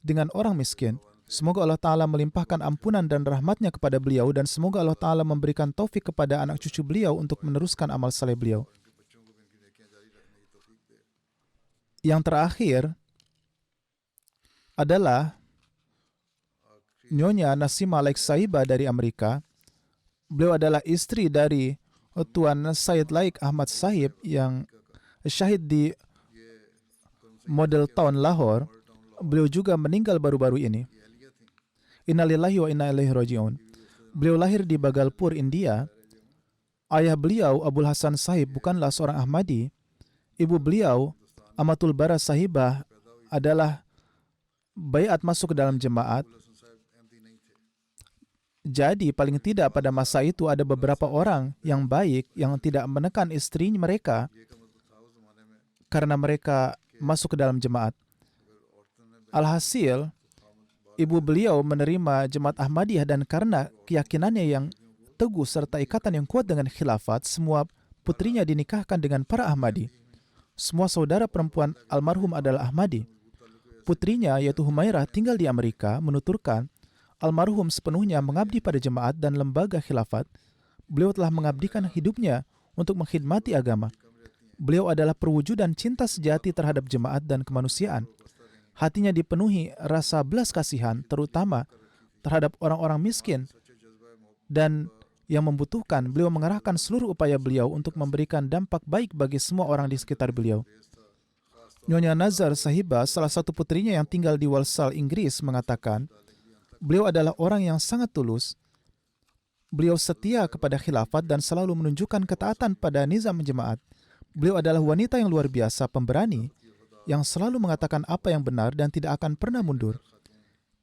S2: dengan orang miskin. Semoga Allah Ta'ala melimpahkan ampunan dan rahmatnya kepada beliau dan semoga Allah Ta'ala memberikan taufik kepada anak cucu beliau untuk meneruskan amal saleh beliau. Yang terakhir adalah Nyonya Nasima Laik Saiba dari Amerika. Beliau adalah istri dari Tuan Said Laik Ahmad Sahib yang syahid di Model Town Lahore. Beliau juga meninggal baru-baru ini. Innalillahi wa inna ilaihi raji'un. Beliau lahir di Bagalpur, India. Ayah beliau, Abul Hasan Sahib, bukanlah seorang Ahmadi. Ibu beliau, Amatul Bara Sahibah, adalah baiat masuk ke dalam jemaat. Jadi paling tidak pada masa itu ada beberapa orang yang baik yang tidak menekan istri mereka karena mereka masuk ke dalam jemaat. Alhasil, ibu beliau menerima jemaat Ahmadiyah dan karena keyakinannya yang teguh serta ikatan yang kuat dengan khilafat, semua putrinya dinikahkan dengan para Ahmadi. Semua saudara perempuan almarhum adalah Ahmadi. Putrinya, yaitu Humairah, tinggal di Amerika, menuturkan, almarhum sepenuhnya mengabdi pada jemaat dan lembaga khilafat. Beliau telah mengabdikan hidupnya untuk mengkhidmati agama. Beliau adalah perwujudan cinta sejati terhadap jemaat dan kemanusiaan. Hatinya dipenuhi rasa belas kasihan, terutama terhadap orang-orang miskin dan yang membutuhkan. Beliau mengarahkan seluruh upaya beliau untuk memberikan dampak baik bagi semua orang di sekitar beliau. Nyonya Nazar Sahibah, salah satu putrinya yang tinggal di Walsall, Inggris, mengatakan, beliau adalah orang yang sangat tulus. Beliau setia kepada khilafat dan selalu menunjukkan ketaatan pada nizam jemaat. Beliau adalah wanita yang luar biasa, pemberani, yang selalu mengatakan apa yang benar dan tidak akan pernah mundur.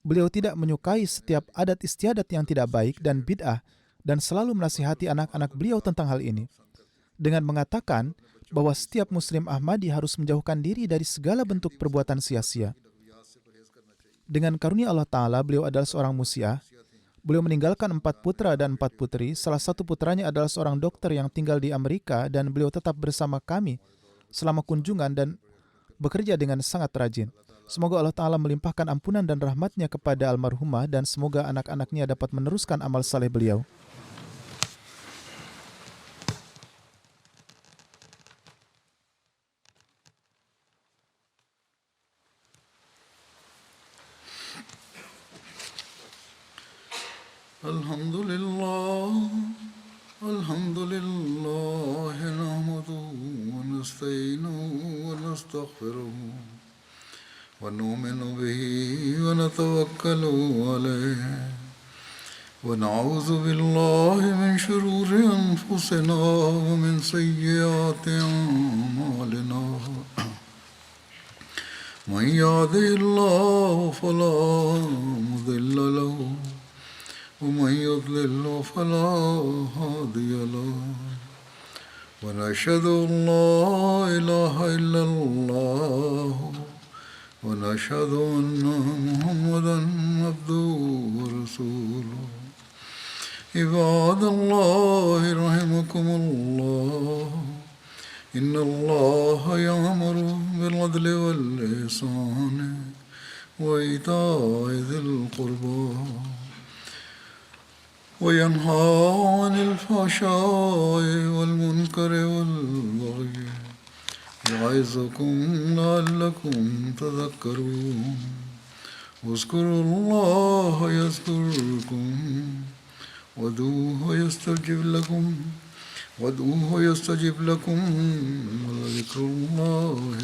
S2: Beliau tidak menyukai setiap adat istiadat yang tidak baik dan bid'ah dan selalu menasihati anak-anak beliau tentang hal ini. Dengan mengatakan bahwa setiap Muslim Ahmadi harus menjauhkan diri dari segala bentuk perbuatan sia-sia. Dengan karunia Allah Ta'ala, beliau adalah seorang musiah. Beliau meninggalkan 4 putra dan 4 putri. Salah satu putranya adalah seorang dokter yang tinggal di Amerika dan beliau tetap bersama kami selama kunjungan dan bekerja dengan sangat rajin. Semoga Allah Ta'ala melimpahkan ampunan dan rahmatnya kepada almarhumah dan semoga anak-anaknya dapat meneruskan amal saleh beliau.
S1: Alhamdulillah, nahmaduhu wa nasta'inuhu wa nastaghfiruhu wa nu'minu bihi wa natawakkalu alayhi wa na'udzu billahi min shururi anfusina wa min sayyiati a'malina. Man yahdihillahu fala mudilla lahu ومن يضلل فلا هادي له ونشهد أن لا إله إلا الله ونشهد أن محمدا عبده ورسوله عباد الله رحمكم الله إن الله يأمر بالعدل والإحسان وإيتاء ذي القربى وينهى عن الفحشاء والمنكر والبغي يعظكم لعلكم تذكرون واذكروا الله يذكركم وادعوه يستجب لكم ولذكر الله